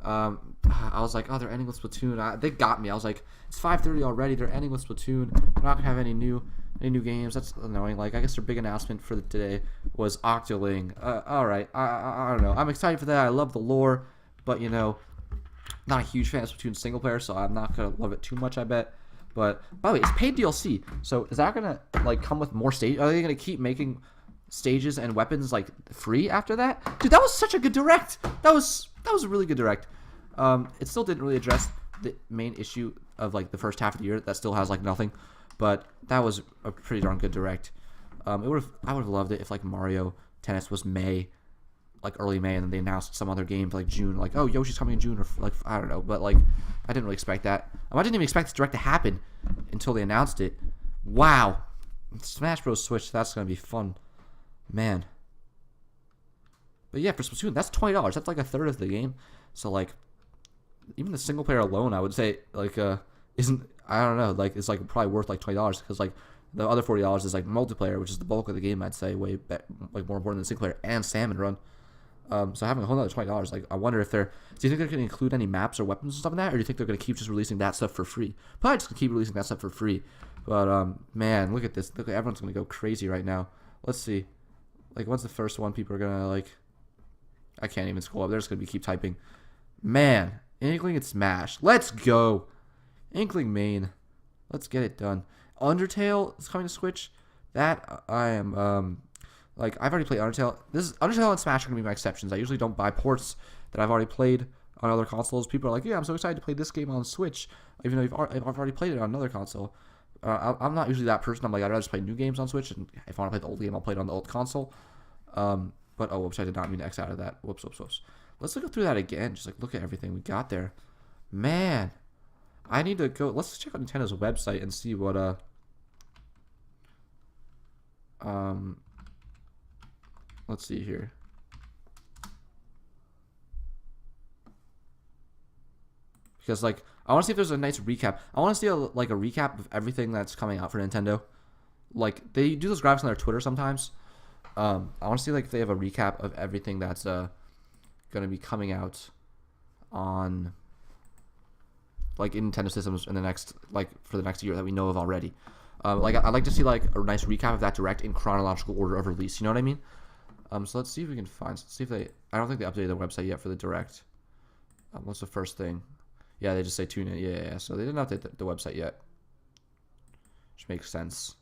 I was like, oh, they're ending with Splatoon. They got me. I was like, it's 5:30 already. They're ending with Splatoon. They're not gonna have any new games. That's annoying. Like, I guess their big announcement for today was Octoling. All right. I don't know. I'm excited for that. I love the lore, but not a huge fan of Splatoon single player, so I'm not gonna love it too much, I bet. But by the way, it's paid DLC. So is that gonna like come with more stage? Are they gonna keep making stages and weapons like free after that? Dude, that was such a good direct. That was a really good direct. It still didn't really address the main issue of like the first half of the year that still has like nothing, but that was a pretty darn good direct. I would have loved it if like Mario Tennis was May, like early May, and then they announced some other game for like June, like oh Yoshi's coming in June, or like I don't know, but like I didn't really expect that. I didn't even expect this direct to happen until they announced it. Wow, Smash Bros. Switch, that's gonna be fun, man. But yeah, for Splatoon, that's $20. That's like a third of the game. So like, even the single player alone, I would say like isn't, I don't know, like it's like probably worth like $20 because like the other $40 is like multiplayer, which is the bulk of the game. I'd say like more important than single player and Salmon Run. So having a whole other $20, like I wonder if do you think they're going to include any maps or weapons and stuff in that, or do you think they're going to keep just releasing that stuff for free? Probably just going to keep releasing that stuff for free. But man, look at this. Look, everyone's going to go crazy right now. Let's see. Like, what's the first one people are going to like? I can't even scroll up. They're just going to keep typing. Man, Inkling and Smash. Let's go. Inkling main. Let's get it done. Undertale is coming to Switch. That I am like I've already played Undertale. Undertale and Smash are gonna be my exceptions. I usually don't buy ports that I've already played on other consoles. People are like, yeah, I'm so excited to play this game on Switch, even though I've already played it on another console. I'm not usually that person. I'm like, I'd rather just play new games on Switch, and if I want to play the old game, I'll play it on the old console. But oh, whoops, I did not mean to X out of that. Whoops. Let's go through that again. Just like look at everything we got there. Man, I need to go. Let's check out Nintendo's website and see what let's see here. Because like I want to see if there's a nice recap. I want to see a recap of everything that's coming out for Nintendo. Like they do those graphics on their Twitter sometimes. I want to see like if they have a recap of everything that's going to be coming out on like in Nintendo systems in the next for the next year that we know of already. Like I'd like to see like a nice recap of that direct in chronological order of release. You know what I mean? So let's see if we can find. See if they. I don't think they updated the website yet for the direct. What's the first thing? Yeah, they just say tune in. Yeah. So they didn't update the website yet, which makes sense.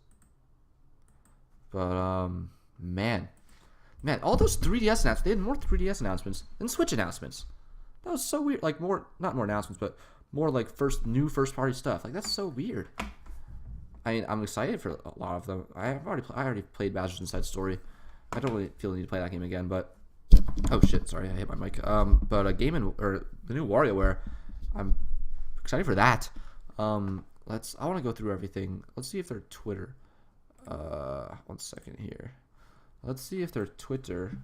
But man, all those 3DS announcements. They had more 3DS announcements than Switch announcements. That was so weird. Like not more announcements, but more like first party stuff. Like that's so weird. I mean, I'm excited for a lot of them. I already played Bowser's Inside Story. I don't really feel the need to play that game again, but oh shit, sorry, I hit my mic. But a game or the new WarioWare, I'm excited for that. I want to go through everything. Let's see if their Twitter. 1 second here. Let's see if their Twitter.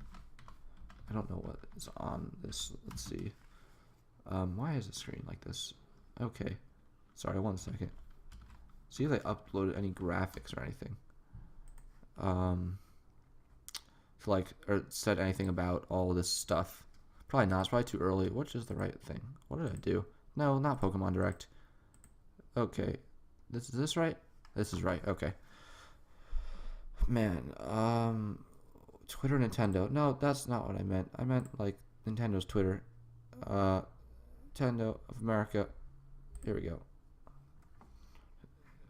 I don't know what is on this. Let's see. Why is the screen like this? Okay, sorry, 1 second. See if they uploaded any graphics or anything. Or said anything about all this stuff. Probably not. It's probably too early. Which is the right thing? What did I do? No, not Pokemon Direct. Okay. Is this right? This is right. Okay. Man, Twitter Nintendo. No, that's not what I meant. I meant like Nintendo's Twitter. Nintendo of America. Here we go.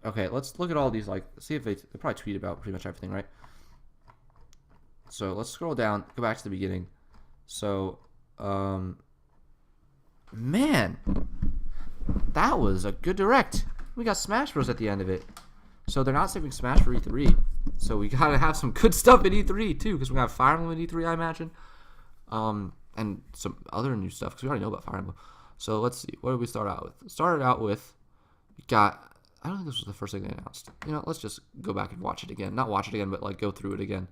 Okay, let's look at all these, like, see if they probably tweet about pretty much everything, right? So let's scroll down, go back to the beginning. So, man, that was a good direct. We got Smash Bros. At the end of it. So they're not saving Smash for E3. So we gotta have some good stuff in E3 too, because we got Fire Emblem in E3, I imagine. And some other new stuff, because we already know about Fire Emblem. So let's see, what did we start out with? Started out with, we got, I don't think this was the first thing they announced. You know, let's just go back and watch it again. Not watch it again, but like go through it again,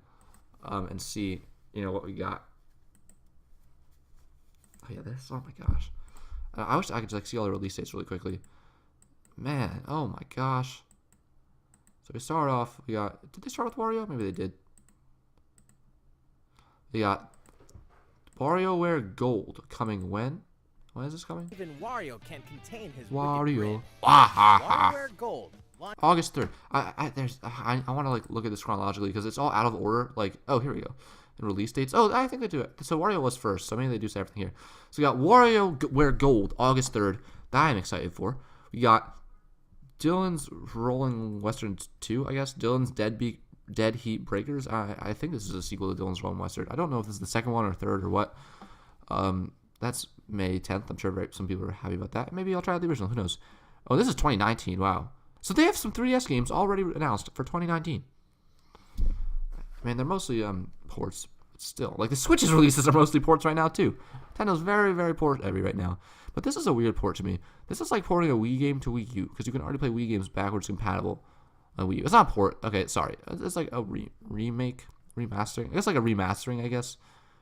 and see, you know, what we got. Oh yeah, this. Oh my gosh, I wish I could just like see all the release dates really quickly. Man, oh my gosh. So we started off. We got. Did they start with Wario? Maybe they did. We got WarioWare Gold coming when? When is this coming? Even Wario can't contain his Wario. WarioWare Gold. August 3rd. I want to like look at this chronologically because it's all out of order. Like, oh, here we go. And release dates. Oh, I think they do it. So Wario was first. So maybe they do say everything here. So we got WarioWare Gold, August 3rd. That I'm excited for. We got Dylan's Rolling Western 2, I guess. Dylan's Dead Heat Breakers. I think this is a sequel to Dylan's Rolling Western. I don't know if this is the second one or third or what. That's May 10th. I'm sure some people are happy about that. Maybe I'll try out the original. Who knows? Oh, this is 2019. Wow. So they have some 3DS games already announced for 2019. Man, they're mostly ports. Still, like the Switch's releases are mostly ports right now too. Nintendo's very, very port heavy right now. But this is a weird port to me. This is like porting a Wii game to Wii U because you can already play Wii games backwards compatible on Wii U. It's not a port. Okay, sorry. It's like a remake, remastering. I guess like a remastering. I guess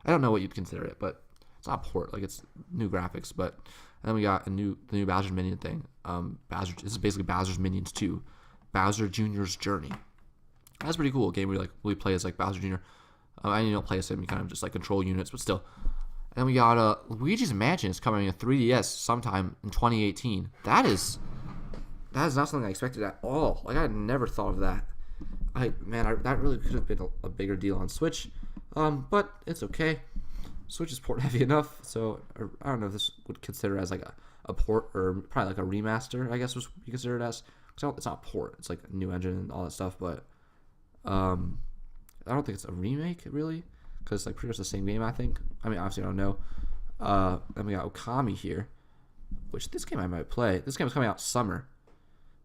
I don't know what you'd consider it, but it's not a port. Like it's new graphics. But and then we got the new Bowser's Minion thing. Bowser. This is basically Bowser's Minions 2, Bowser Jr.'s Journey. That's pretty cool. A game where you we play as like Bowser Jr. And you don't play as him. You kind of just like control units, but still. And we got Luigi's Mansion is coming in 3DS sometime in 2018. That is not something I expected at all. Like I never thought of that. That really could have been a bigger deal on Switch. But it's okay. Switch is port heavy enough, so I don't know if this would consider as like a port or probably like a remaster. I guess would be considered as. Cause it's not a port. It's like a new engine and all that stuff. But I don't think it's a remake really. Because it's like pretty much the same game, I think. I mean, obviously, I don't know. Then we got Okami here, which this game I might play. This game is coming out summer.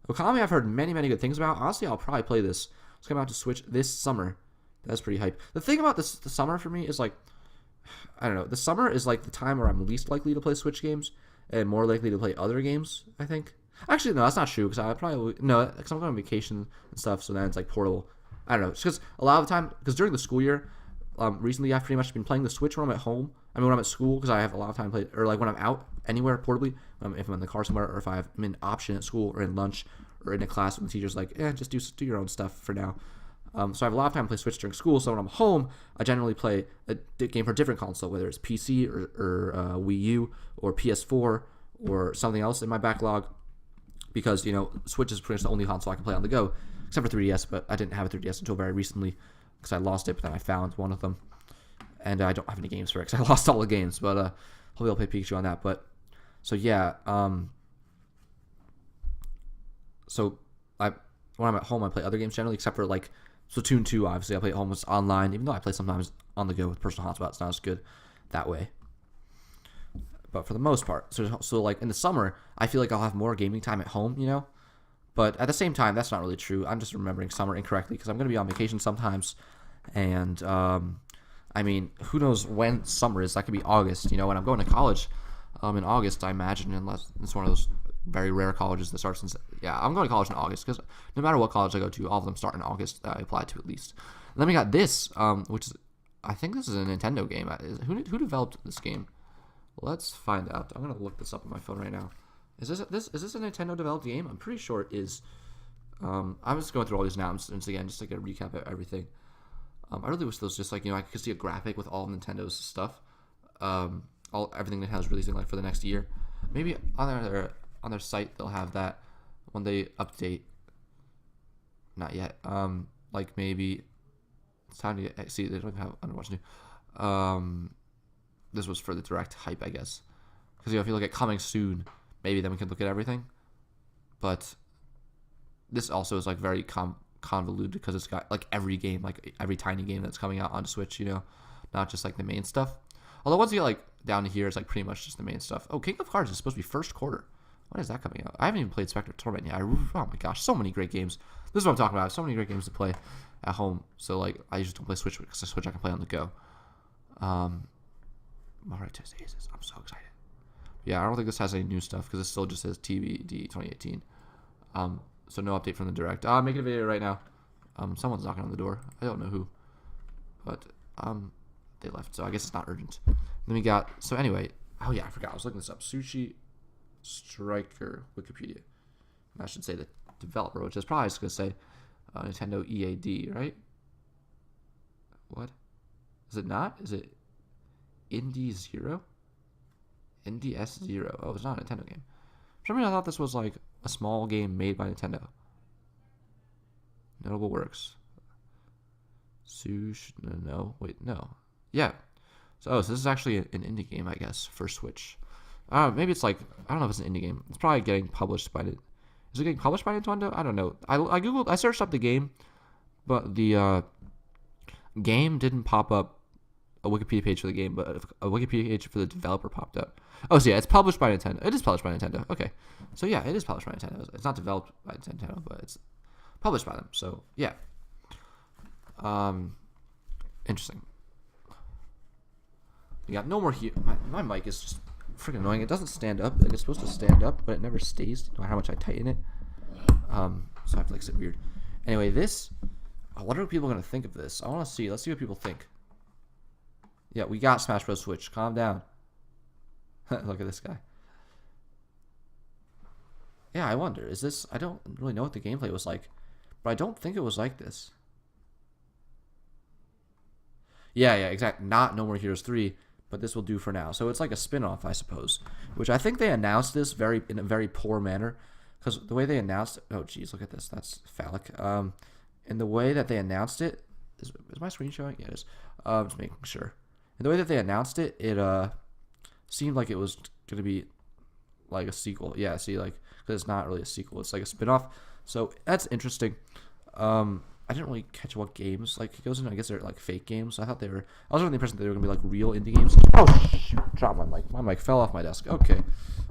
Okami, I've heard many, many good things about. Honestly, I'll probably play this. It's coming out to Switch this summer. That's pretty hype. The thing about the summer for me is like, I don't know. The summer is like the time where I'm least likely to play Switch games and more likely to play other games, I think. Actually, no, that's not true because I probably, no, because I'm going on vacation and stuff, so then it's like portable. I don't know. It's because a lot of the time, because during the school year, recently I've pretty much been playing the Switch when I'm at home. I mean, when I'm at school, because I have a lot of time to play, or like when I'm out anywhere portably, if I'm in the car somewhere, or if I'm in option at school or in lunch or in a class when the teacher's like, just do your own stuff for now. So I have a lot of time to play Switch during school. So when I'm home, I generally play a game for a different console, whether it's PC or Wii U or PS4 or something else in my backlog, because Switch is pretty much the only console I can play on the go, except for 3DS. But I didn't have a 3DS until very recently, because I lost it, but then I found one of them, and I don't have any games for it because I lost all the games. But hopefully I'll play Pikachu on that. But so yeah, so when I'm at home, I play other games generally, except for like Splatoon 2. Obviously, I play at home with online, even though I play sometimes on the go with personal hotspot. It's not as good that way. But for the most part, so like in the summer, I feel like I'll have more gaming time at home, But at the same time, that's not really true. I'm just remembering summer incorrectly because I'm going to be on vacation sometimes. And, I mean, who knows when summer is. That could be August, when I'm going to college in August, I imagine, unless it's one of those very rare colleges that starts in... Yeah, I'm going to college in August because no matter what college I go to, all of them start in August. I apply to at least. And then we got this, which is... I think this is a Nintendo game. Who developed this game? Let's find out. I'm going to look this up on my phone right now. Is this a Nintendo developed game? I'm pretty sure it is. I'm just going through all these announcements again, just to get a recap of everything. I really wish those just like I could see a graphic with all Nintendo's stuff, everything Nintendo's releasing like for the next year. Maybe on their site they'll have that when they update. Not yet. Like maybe it's time to get. See, they don't have. I don't know what to do. This was for the direct hype, I guess, because if you look at coming soon. Maybe then we can look at everything. But this also is like very convoluted because it's got like every game, like every tiny game that's coming out on Switch, not just like the main stuff. Although once you get like down to here, it's like pretty much just the main stuff. Oh, King of Cards is supposed to be first quarter. When is that coming out? I haven't even played Spectre Torment yet. Oh my gosh, so many great games. This is what I'm talking about. So many great games to play at home. So like I usually don't play Switch because the Switch I can play on the go. Mario Tennis Aces. I'm so excited. Yeah, I don't think this has any new stuff because it still just says TBD 2018. So no update from the direct. I'm making a video right now. Someone's knocking on the door. I don't know who, but they left, so I guess it's not urgent. Then we got anyway. Oh yeah, I forgot. I was looking this up. Sushi Striker Wikipedia. And I should say the developer, which is probably just gonna say Nintendo EAD, right? What? Is it not? Is it Indie Zero? Indie S0. Oh, it's not a Nintendo game. For some reason, I thought this was like a small game made by Nintendo. Notable works. No. Wait, no. Yeah. So this is actually an indie game, I guess, for Switch. Maybe it's like, I don't know if it's an indie game. It's probably getting published by it. Is it getting published by Nintendo? I don't know. I searched up the game, but the game didn't pop up a Wikipedia page for the game, but a Wikipedia page for the developer popped up. Oh, so yeah, it's published by Nintendo. It is published by Nintendo. Okay, so yeah, it is published by Nintendo. It's not developed by Nintendo, but it's published by them. So yeah, interesting. We got no more here. My mic is just freaking annoying. It doesn't stand up. Like, it's supposed to stand up, but it never stays, no matter how much I tighten it. So I have to like sit weird. Anyway, this. I wonder what people are gonna think of this. I want to see. Let's see what people think. Yeah, we got Smash Bros. Switch. Calm down. Look at this guy. Yeah, I wonder. Is this? I don't really know what the gameplay was like, but I don't think it was like this. Yeah, exactly. Not No More Heroes 3, but this will do for now. So it's like a spin-off, I suppose. Which I think they announced this in a very poor manner, because the way they announced. Oh, geez, look at this. That's phallic. And the way that they announced it is my screen showing? Yeah, it is. Just making sure. And the way that they announced it, it seemed like it was gonna be like a sequel. Yeah, see, like, because it's not really a sequel. It's like a spin-off. So that's interesting. I didn't really catch what games like it goes into. I guess they're like fake games. I was under the impression that they were gonna be like real indie games. Oh shoot! Dropped my mic. My mic fell off my desk. Okay,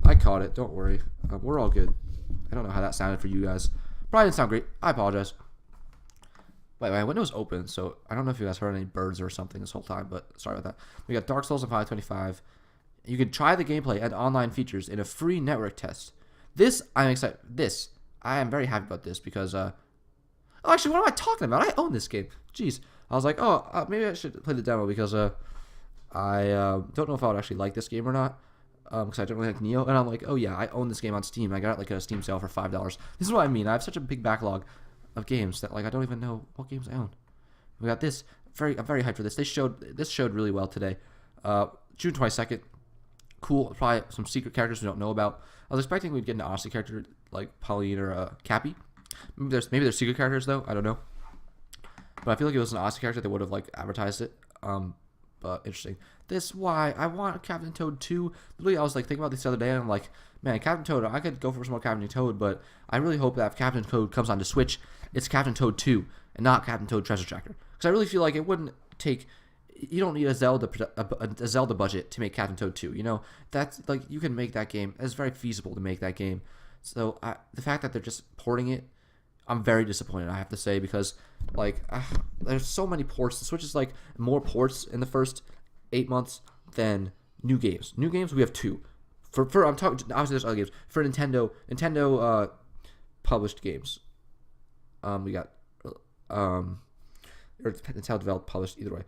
I caught it. Don't worry. We're all good. I don't know how that sounded for you guys. Probably didn't sound great. I apologize. Wait, my window's open, so I don't know if you guys heard any birds or something this whole time, but sorry about that. We got Dark Souls and 525. You can try the gameplay and online features in a free network test. This, I'm excited. I am very happy about this because, actually, what am I talking about? I own this game. Jeez. I was like, maybe I should play the demo because, I don't know if I would actually like this game or not. Because I don't really like Neo, and I'm like, oh yeah, I own this game on Steam. I got it like at a Steam sale for $5. This is what I mean. I have such a big backlog of games that like I don't even know what games I own. We got this. I'm very hyped for this. This showed really well today. June 22nd. Cool. Probably some secret characters we don't know about. I was expecting we'd get an Odyssey character like Pauline or Cappy. Maybe there's secret characters though. I don't know. But I feel like if it was an Odyssey character, they would have like advertised it. But interesting. This why I want Captain Toad 2. Literally, I was like thinking about this the other day, and I'm like, man, Captain Toad. I could go for some more Captain Toad, but I really hope that if Captain Toad comes onto Switch, it's Captain Toad 2 and not Captain Toad Treasure Tracker. Because I really feel like it wouldn't take. You don't need a Zelda budget to make Captain Toad 2. You know, that's like you can make that game. It's very feasible to make that game. So the fact that they're just porting it, I'm very disappointed, I have to say, because like there's so many ports. The Switch is like more ports in the first 8 months than new games. New games we have 2. For I'm talking obviously there's other games. For Nintendo published games. We got or Nintendo developed published either way.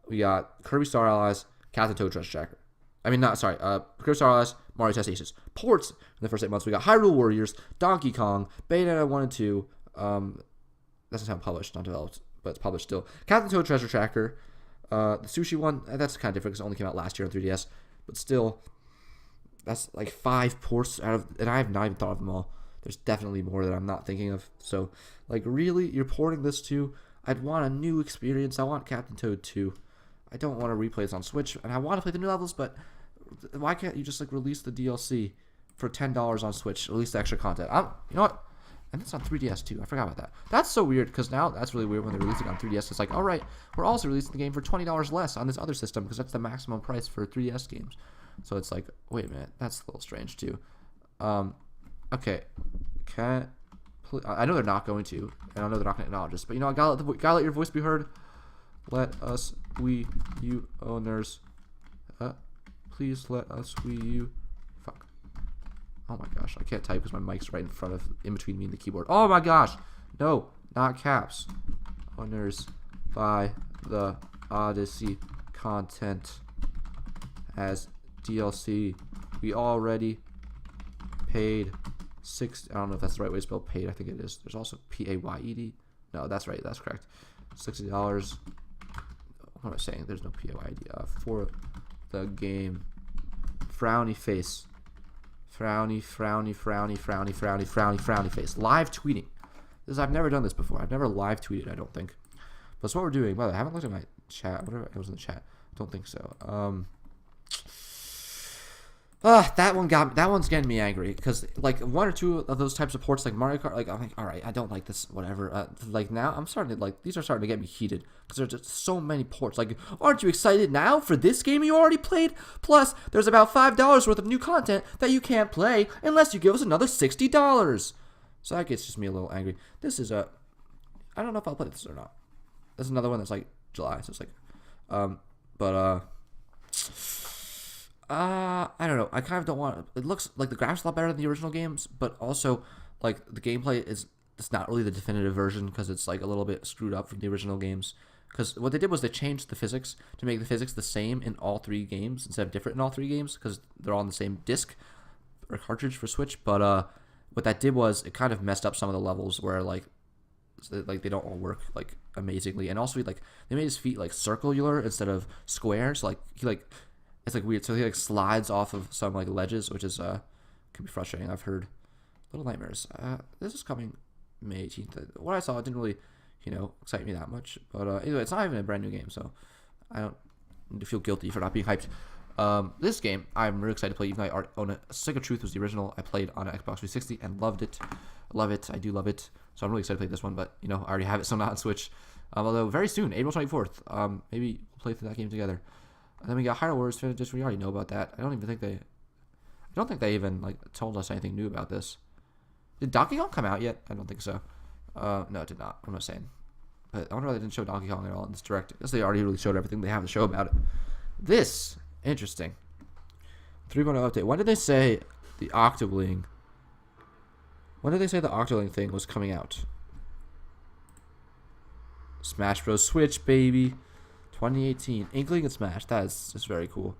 We got Kirby Star Allies, Captain Toad Treasure Tracker. Kirby Star Allies, Mario Test Aces. Ports in the first 8 months. We got Hyrule Warriors, Donkey Kong, Bayonetta 1 and 2. That's not published, not developed, but it's published still. Captain Toad Treasure Tracker. The Sushi one, that's kind of different because it only came out last year on 3DS. But still, that's like 5 ports out of, and I have not even thought of them all. There's definitely more that I'm not thinking of. So, like, really, you're porting this to, I'd want a new experience. I want Captain Toad 2. I don't want to replay this on Switch, and I want to play the new levels, but why can't you just, like, release the DLC for $10 on Switch? Release the extra content. You know what? And it's on 3DS too. I forgot about that. That's so weird because now that's really weird when they release it on 3DS. It's like, all right, we're also releasing the game for $20 less on this other system because that's the maximum price for 3DS games. So it's like, wait a minute, that's a little strange too. Okay, I know they're not going to, and I know they're not going to acknowledge this, but you know, gotta let your voice be heard. Let us Wii U owners, please let us Wii U. Oh my gosh, I can't type because my mic's right in between me and the keyboard. Oh my gosh, no, not caps. Owners buy the Odyssey content as DLC. We already paid I don't know if that's the right way to spell paid. I think it is. There's also PAYED. No, that's right. That's correct. $60. What am I saying? There's no PAYED for the game. Frowny face. Frowny face. Live tweeting. I've never done this before. I've never live tweeted, I don't think. But that's what we're doing. By the way, I haven't looked at my chat. Whatever it was in the chat. I don't think so. That one's getting me angry because like one or two of those types of ports like Mario Kart, like I'm like, all right, I don't like this, whatever. Like now I'm starting to like these are starting to get me heated because there's just so many ports. Like, aren't you excited now for this game you already played? Plus, there's about $5 worth of new content that you can't play unless you give us another $60. So that gets just me a little angry. This is I don't know if I'll play this or not. This is another one that's like July, so it's like, I don't know. I kind of don't want it. Looks like the graphics a lot better than the original games, but also like the gameplay it's not really the definitive version because it's like a little bit screwed up from the original games. Because what they did was they changed the physics to make the physics the same in all three games instead of different in all three games because they're all on the same disc or cartridge for Switch. But what that did was it kind of messed up some of the levels where like they don't all work like amazingly, and also like they made his feet like circular instead of square. So like he like. It's like weird, so he like slides off of some like ledges, which is can be frustrating. I've heard Little Nightmares. This is coming May 18th. What I saw didn't really, excite me that much. But anyway, it's not even a brand new game, so I don't need to feel guilty for not being hyped. This game I'm really excited to play, even though I already own it. Stick of Truth was the original. I played on an Xbox 360 and loved it. Love it. I do love it. So I'm really excited to play this one, but I already have it, so not on Switch. Although very soon, April 24th. Maybe we'll play through that game together. And then we got Hyrule Warriors Just we already know about that. I don't think they even like told us anything new about this. Did Donkey Kong come out yet? I don't think so. No, it did not. I'm not saying. But I wonder why they didn't show Donkey Kong at all in this direct. I guess they already really showed everything they have to show about it. This interesting. 3.0 update. When did they say the Octoling? When did they say the Octoling thing was coming out? Smash Bros. Switch, baby. 2018. Inkling and Smash. That is just very cool.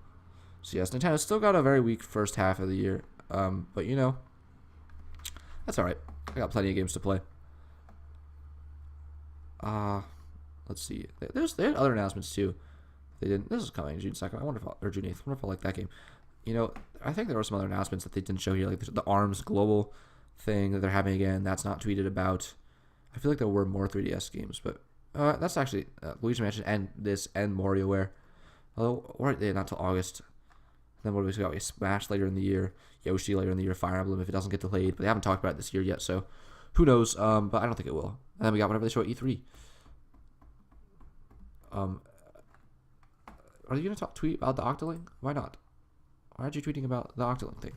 So yes, Nintendo's still got a very weak first half of the year. But that's alright. I got plenty of games to play. Let's see. They had other announcements too. They didn't. This is coming June 2nd. Or June 8th. I wonder if I like that game. I think there were some other announcements that they didn't show here, like the ARMS Global thing that they're having again. That's not tweeted about. I feel like there were more 3DS games, but that's actually Luigi Mansion and this and WarioWare. Although not till August. Then what do we got? We have Smash later in the year, Yoshi later in the year, Fire Emblem if it doesn't get delayed. But they haven't talked about it this year yet, so who knows? But I don't think it will. And then we got whatever they show at E3. Are you gonna tweet about the Octoling? Why not? Why aren't you tweeting about the Octoling thing?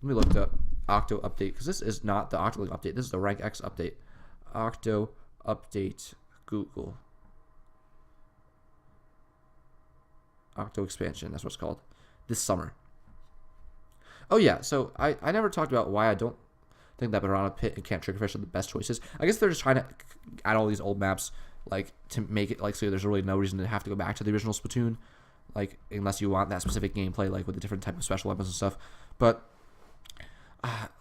Let me look up Octo update because this is not the Octoling update. This is the Rank X update. Octo update. Google. Octo expansion, that's what it's called. This summer. Oh yeah, so I never talked about why I don't think that Piranha Pit and Camp Triggerfish are the best choices. I guess they're just trying to add all these old maps, like, to make it, like, so there's really no reason to have to go back to the original Splatoon, like, unless you want that specific gameplay, like, with the different type of special weapons and stuff. But,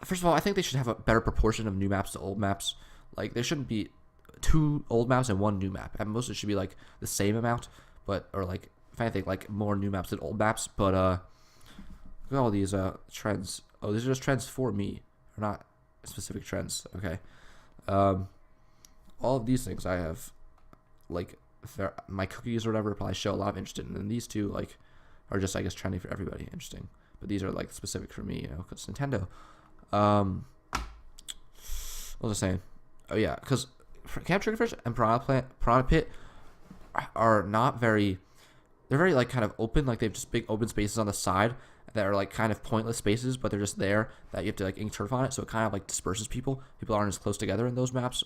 first of all, I think they should have a better proportion of new maps to old maps. Like, there shouldn't be 2 old maps and 1 new map. At most, it should be, like, the same amount, or, like, if anything, like, more new maps than old maps. But, look at all these, trends. Oh, these are just trends for me, or not specific trends. Okay. All of these things I have, like, my cookies or whatever probably show a lot of interest in. And these two, like, are just, I guess, trending for everybody. Interesting. But these are, like, specific for me, because Nintendo. What was I saying? Oh, yeah, because Camp Triggerfish and Piranha Pit are not very... They're very, like, kind of open. Like, they have just big open spaces on the side that are, like, kind of pointless spaces, but they're just there that you have to, like, ink turf on it, so it kind of, like, disperses people. People aren't as close together in those maps.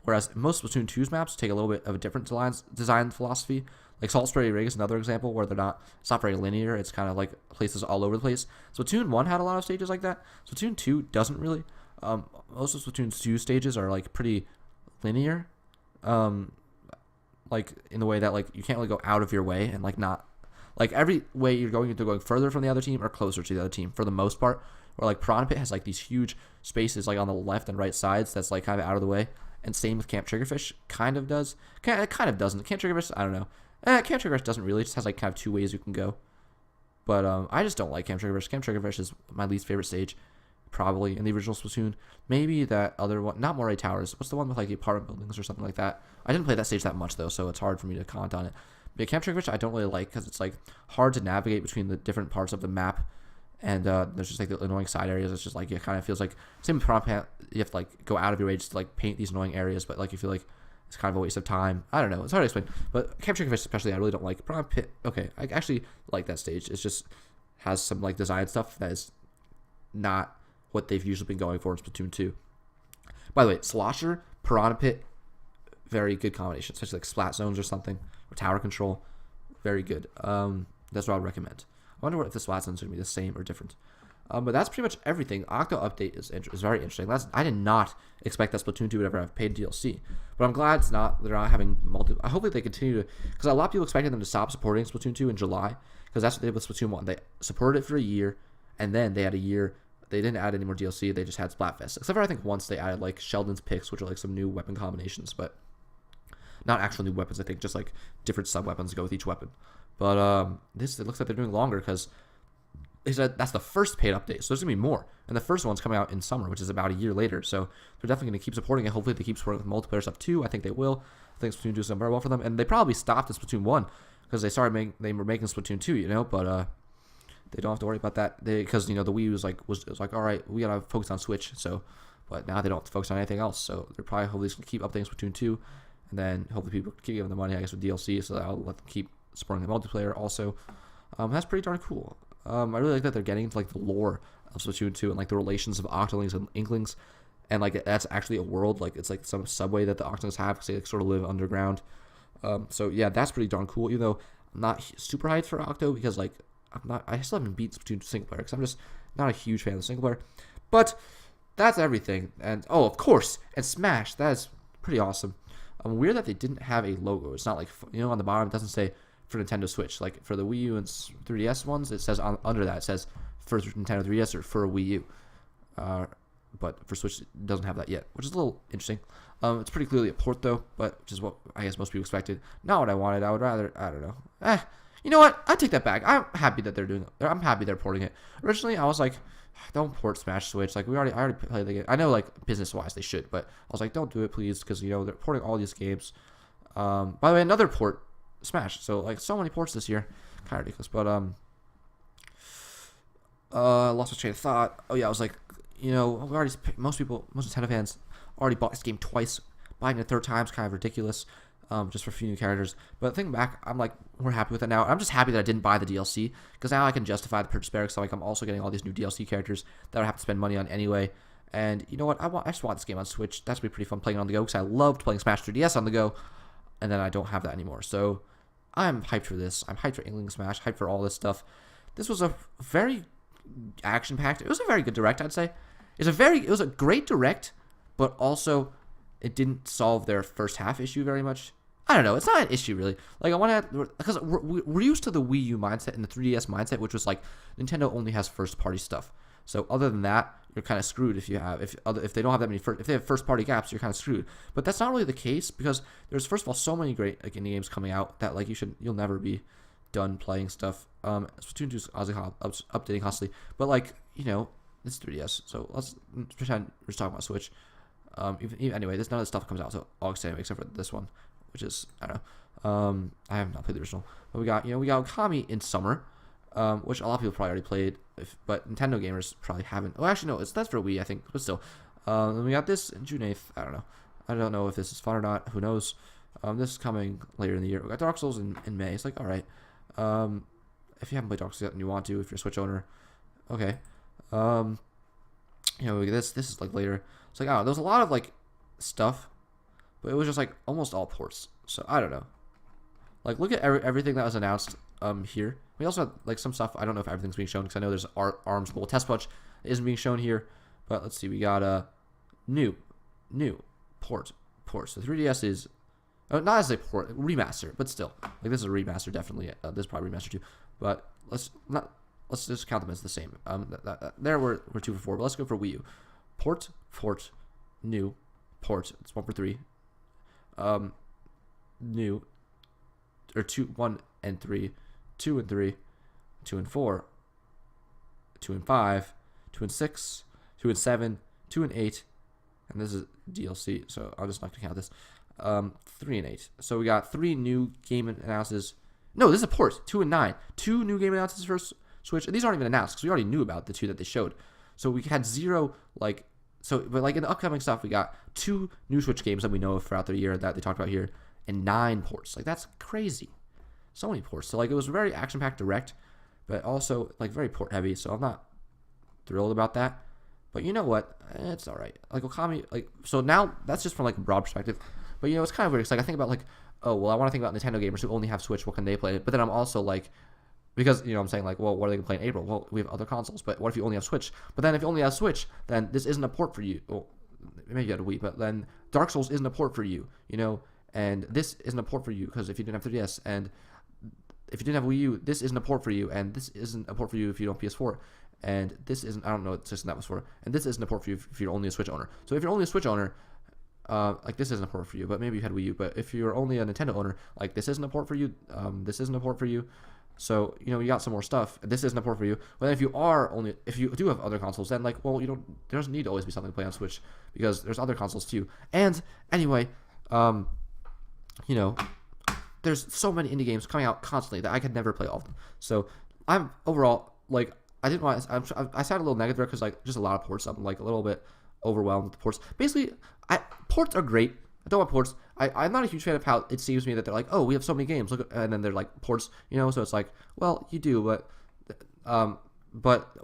Whereas most Splatoon 2's maps take a little bit of a different design philosophy. Like, Salt Spray Rig is another example where it's not very linear. It's kind of, like, places all over the place. Splatoon 1 had a lot of stages like that. Splatoon 2 doesn't really. Most of Splatoon 2 stages are, like, pretty linear. Like, in the way that, like, you can't really go out of your way and, like, not... Like, every way you're going further from the other team or closer to the other team for the most part. Or, like, Piranha Pit has, like, these huge spaces, like, on the left and right sides that's, like, kind of out of the way. And same with Camp Triggerfish. Kind of does. It kind of doesn't. Camp Triggerfish, I don't know. Camp Triggerfish doesn't really. It just has, like, kind of 2 ways you can go. But I just don't like Camp Triggerfish. Camp Triggerfish is my least favorite stage, probably, in the original Splatoon. Maybe that other one. Not Moray Towers. What's the one with, like, the apartment buildings or something like that? I didn't play that stage that much, though, so it's hard for me to comment on it. But Camp Triggerfish I don't really like because it's, like, hard to navigate between the different parts of the map. And there's just like the annoying side areas. It's just like it kind of feels like same with Piranha Pit. You have to like go out of your way just to like paint these annoying areas, but like you feel like it's kind of a waste of time. I don't know. It's hard to explain. But Camp Chicken Fish especially, I really don't like. Piranha Pit, okay, I actually like that stage. It's just has some like design stuff that is not what they've usually been going for in Splatoon 2. By the way, Slosher, Piranha Pit, very good combination, especially like splat zones or something, or tower control, very good. That's what I would recommend. I wonder if the splat zones are going to be the same or different. But that's pretty much everything. Octo update is very interesting. I did not expect that Splatoon 2 would ever have paid DLC, but I'm glad they're not having multiple. I hope that they continue to, because a lot of people expected them to stop supporting Splatoon 2 in July, because that's what they did with Splatoon 1. They supported it for a year, and then they had a year. They didn't add any more DLC. They just had Splatfest. Except for I think once they added like Sheldon's Picks, which are like some new weapon combinations, but not actual new weapons. I think just like different sub weapons to go with each weapon. But it looks like they're doing longer because they said that's the first paid update, so there's gonna be more. And the first one's coming out in summer, which is about a year later. So they're definitely gonna keep supporting it. Hopefully they keep supporting with multiplayer stuff too. I think they will. I think Splatoon 2 is doing very well for them, and they probably stopped at Splatoon 1 because they were making Splatoon 2, you know. But they don't have to worry about that because you know the Wii U was like all right, we gotta focus on Switch. So, but now they don't have to focus on anything else. So they're probably hopefully just gonna keep updating Splatoon 2, and then hopefully people keep giving them money, I guess, with DLC, so that'll let them keep supporting the multiplayer also. That's pretty darn cool. I really like that they're getting into like the lore of Splatoon 2 and like the relations of Octolings and Inklings, and like that's actually a world, like it's like some subway that the Octolings have because they like, sort of live underground. So yeah, that's pretty darn cool. Even though I'm not super hyped for Octo because like I still haven't beat Splatoon single player because I'm just not a huge fan of the single player. But that's everything. And oh, of course, and Smash, that is pretty awesome. Weird that they didn't have a logo. It's not like, you know, on the bottom it doesn't say for Nintendo Switch. Like for the Wii U and 3DS ones, it says under that, it says for Nintendo 3DS or for a Wii U. But for Switch, it doesn't have that yet, which is a little interesting. It's pretty clearly a port though, but which is what I guess most people expected. Not what I wanted. I would rather, I don't know. You know what? I take that back. I'm happy that I'm happy they're porting it. Originally, I was like, don't port Smash Switch. Like I already played the game. I know like business wise they should, but I was like, don't do it please, because you know they're porting all these games. By the way, another port, Smash. So like so many ports this year, kind of ridiculous. But lost my train of thought. Oh yeah, I was like, you know, most Nintendo fans already bought this game twice. Buying it a third time is kind of ridiculous. Just for a few new characters. But thinking back, I'm like, we're happy with it now. I'm just happy that I didn't buy the DLC, because now I can justify the purchase better, because like I'm also getting all these new DLC characters that I have to spend money on anyway. And you know what? I just want this game on Switch. That's gonna be pretty fun playing it on the go, because I loved playing Smash 3DS on the go, and then I don't have that anymore. So I'm hyped for this. I'm hyped for Inkling Smash, hyped for all this stuff. This was a very action-packed. It was a very good Direct, I'd say. It was a great Direct, but also it didn't solve their first half issue very much. I don't know. It's not an issue really. Like I want to, because we're used to the Wii U mindset and the 3DS mindset, which was like Nintendo only has first party stuff. So other than that, you're kind of screwed if they don't have that many if they have first party gaps, you're kind of screwed. But that's not really the case, because there's first of all so many great like indie games coming out that like you'll never be done playing stuff. Splatoon 2 is updating constantly, but like you know it's 3DS, so let's pretend we're just talking about Switch. Even anyway, none of this stuff comes out until August anyway, except for this one, which is I don't know. I have not played the original, but we got Okami in summer, which a lot of people probably already played, but Nintendo gamers probably haven't. Oh, actually no, that's for Wii I think, but still. Then we got this in June 8th. I don't know if this is fun or not. Who knows? This is coming later in the year. We got Dark Souls in May. It's like all right. If you haven't played Dark Souls yet and you want to, if you're a Switch owner, okay. You know, this is like later. It's like, I don't know, there was a lot of like stuff, but it was just like almost all ports. So I don't know. Like look at everything that was announced here. We also had like some stuff. I don't know if everything's being shown, because I know there's ARMS Global Test Punch isn't being shown here. But let's see, we got a new port. So 3DS is not as a port, remaster, but still, like this is a remaster definitely. This is probably remaster too. But let's just count them as the same. There we're 2 for 4, but let's go for Wii U. Port, new, port. It's 1 for 3. New, or 2, 1 and 3, 2 and 3, 2 and 4, 2 and 5, 2 and 6, 2 and 7, 2 and 8, and this is DLC, so I'm just not gonna count this. 3 and 8. So we got 3 new game announces. No, this is a port. 2 and 9. 2 new game announces for Switch. And these aren't even announced because we already knew about the 2 that they showed. So we had 0, like, so, but like in the upcoming stuff, we got 2 new Switch games that we know of throughout the year that they talked about here, and 9 ports. Like, that's crazy. So many ports. So, like, it was very action-packed direct, but also, like, very port-heavy. So I'm not thrilled about that. But you know what? It's all right. Like, Okami, like, so now that's just from, like, a broad perspective. But, you know, it's kind of weird. It's like, I think about, like, oh, well, I want to think about Nintendo gamers who only have Switch. What can they play? But then I'm also, like, because, you know, I'm saying, like, well, what are they going to play in April? Well, we have other consoles, but what if you only have Switch? But then if you only have Switch, then this isn't a port for you. Well, maybe you had a Wii, but then Dark Souls isn't a port for you, you know? And this isn't a port for you because if you didn't have 3DS, and if you didn't have Wii U, this isn't a port for you, and this isn't a port for you if you don't have PS4, and this isn't, I don't know what system that was for, and this isn't a port for you if you're only a Switch owner. So if you're only a Switch owner, like, this isn't a port for you, but maybe you had Wii U. But if you're only a Nintendo owner, like, this isn't a port for you, this isn't a port for you. So, you know, you got some more stuff. This isn't a port for you. But then if you do have other consoles, then, like, well, there doesn't need to always be something to play on Switch because there's other consoles too. And anyway, you know, there's so many indie games coming out constantly that I could never play all of them. So I'm overall, like, I didn't want to, I sound a little negative there because, like, just a lot of ports. I'm, like, a little bit overwhelmed with the ports. Basically, ports are great. I don't want ports. I'm not a huge fan of how it seems to me that they're like, oh, we have so many games, look, and then they're like ports, you know. So it's like, well, you do, but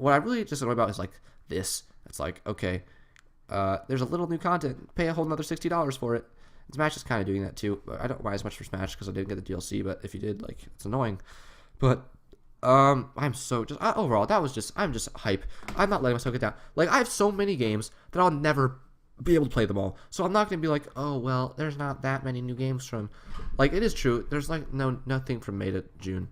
what I really just annoyed about is like this. It's like, okay, there's a little new content, pay a whole another $60 for it. And Smash is kind of doing that too. But I don't buy as much for Smash because I didn't get the DLC. But if you did, like, it's annoying. But I'm so just overall, I'm just hype. I'm not letting myself get down. Like, I have so many games that I'll never be able to play them all. So I'm not going to be like, oh, well, there's not that many new games from, like, it is true. There's, like, nothing from May to June.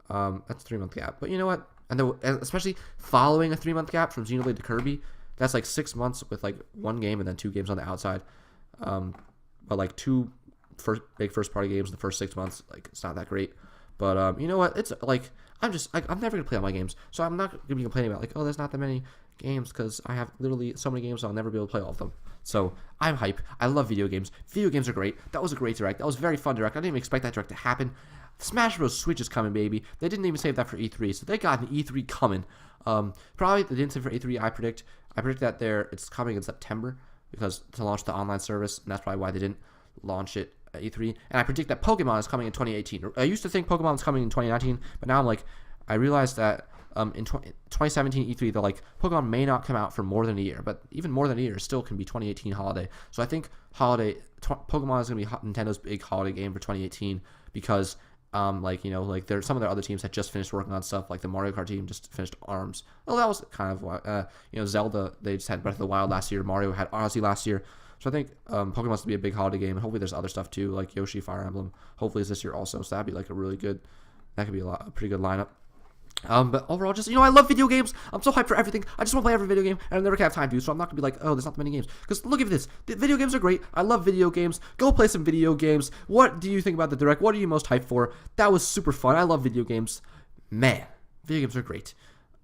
That's a 3-month gap. But you know what? And especially following a 3-month gap from Xenoblade to Kirby, that's like 6 months with, like, 1 game and then 2 games on the outside. But, like, 2 big first-party games in the first 6 months, like, it's not that great. But, you know what? It's, like, I'm never going to play all my games. So I'm not going to be complaining about, like, oh, there's not that many games because I have literally so many games I'll never be able to play all of them. So I'm hype. I love video games. Video games are great. That was a great direct. That was a very fun direct. I didn't even expect that direct to happen. Smash Bros. Switch is coming, baby. They didn't even save that for E3, so they got an E3 coming. Probably they didn't save it for E3. I predict that it's coming in September because to launch the online service, and that's probably why they didn't launch it at E3. And I predict that Pokemon is coming in 2018. I used to think Pokemon was coming in 2019, but now I'm like, I realized that in 2017 E3, they're like, Pokemon may not come out for more than a year, but even more than a year still can be 2018 holiday. So I think Pokemon is going to be Nintendo's big holiday game for 2018 because, like, you know, like there's some of their other teams that just finished working on stuff, like the Mario Kart team just finished ARMS. Oh, that was kind of, you know, Zelda, they just had Breath of the Wild last year. Mario had Odyssey last year. So I think Pokemon's going to be a big holiday game, and hopefully there's other stuff too, like Yoshi, Fire Emblem. Hopefully it's this year also, so that'd be like that could be a pretty good lineup. But overall, just, you know, I love video games. I'm so hyped for everything. I just want to play every video game, and I never have time to, so I'm not going to be like, oh, there's not that many games. Because look at this. The video games are great. I love video games. Go play some video games. What do you think about the Direct? What are you most hyped for? That was super fun. I love video games. Man, video games are great.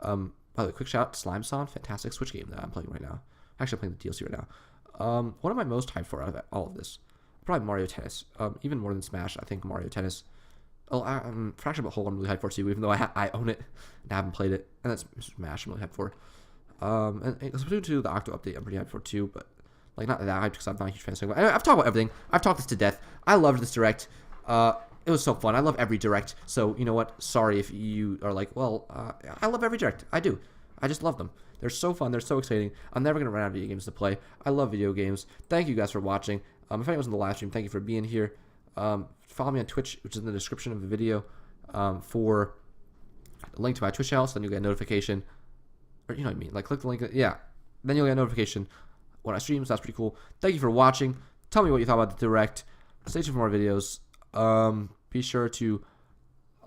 By the way, quick shout out to Slime Song. Fantastic Switch game that I'm playing right now. Actually, I'm playing the DLC right now. What am I most hyped for out of all of this? Probably Mario Tennis. Even more than Smash, I think Mario Tennis. Oh, Fraction of a Whole I'm really hyped for too, even though I own it and I haven't played it. And that's Smash I'm really hyped for. And Splatoon 2, the Octo update, I'm pretty hyped for too, but like not that hyped because I'm not a huge fan of Sega. I've talked about everything. I've talked this to death. I loved this direct. It was so fun. I love every direct. So you know what? Sorry if you are like, well, I love every direct. I do. I just love them. They're so fun. They're so exciting. I'm never gonna run out of video games to play. I love video games. Thank you guys for watching. If anyone's in the live stream, thank you for being here. Follow me on Twitch, which is in the description of the video, for a link to my Twitch channel, so then you'll get a notification. Or you know what I mean? Like, click the link. Yeah. Then you'll get a notification when I stream, so that's pretty cool. Thank you for watching. Tell me what you thought about the direct. Stay tuned for more videos. Be sure to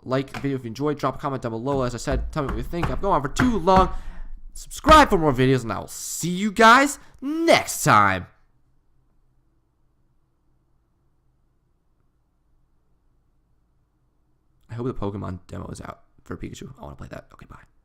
like the video if you enjoyed. Drop a comment down below. As I said, tell me what you think. I'm going on for too long. Subscribe for more videos, and I will see you guys next time. I hope the Pokemon demo is out for Pikachu. I want to play that. Okay, bye.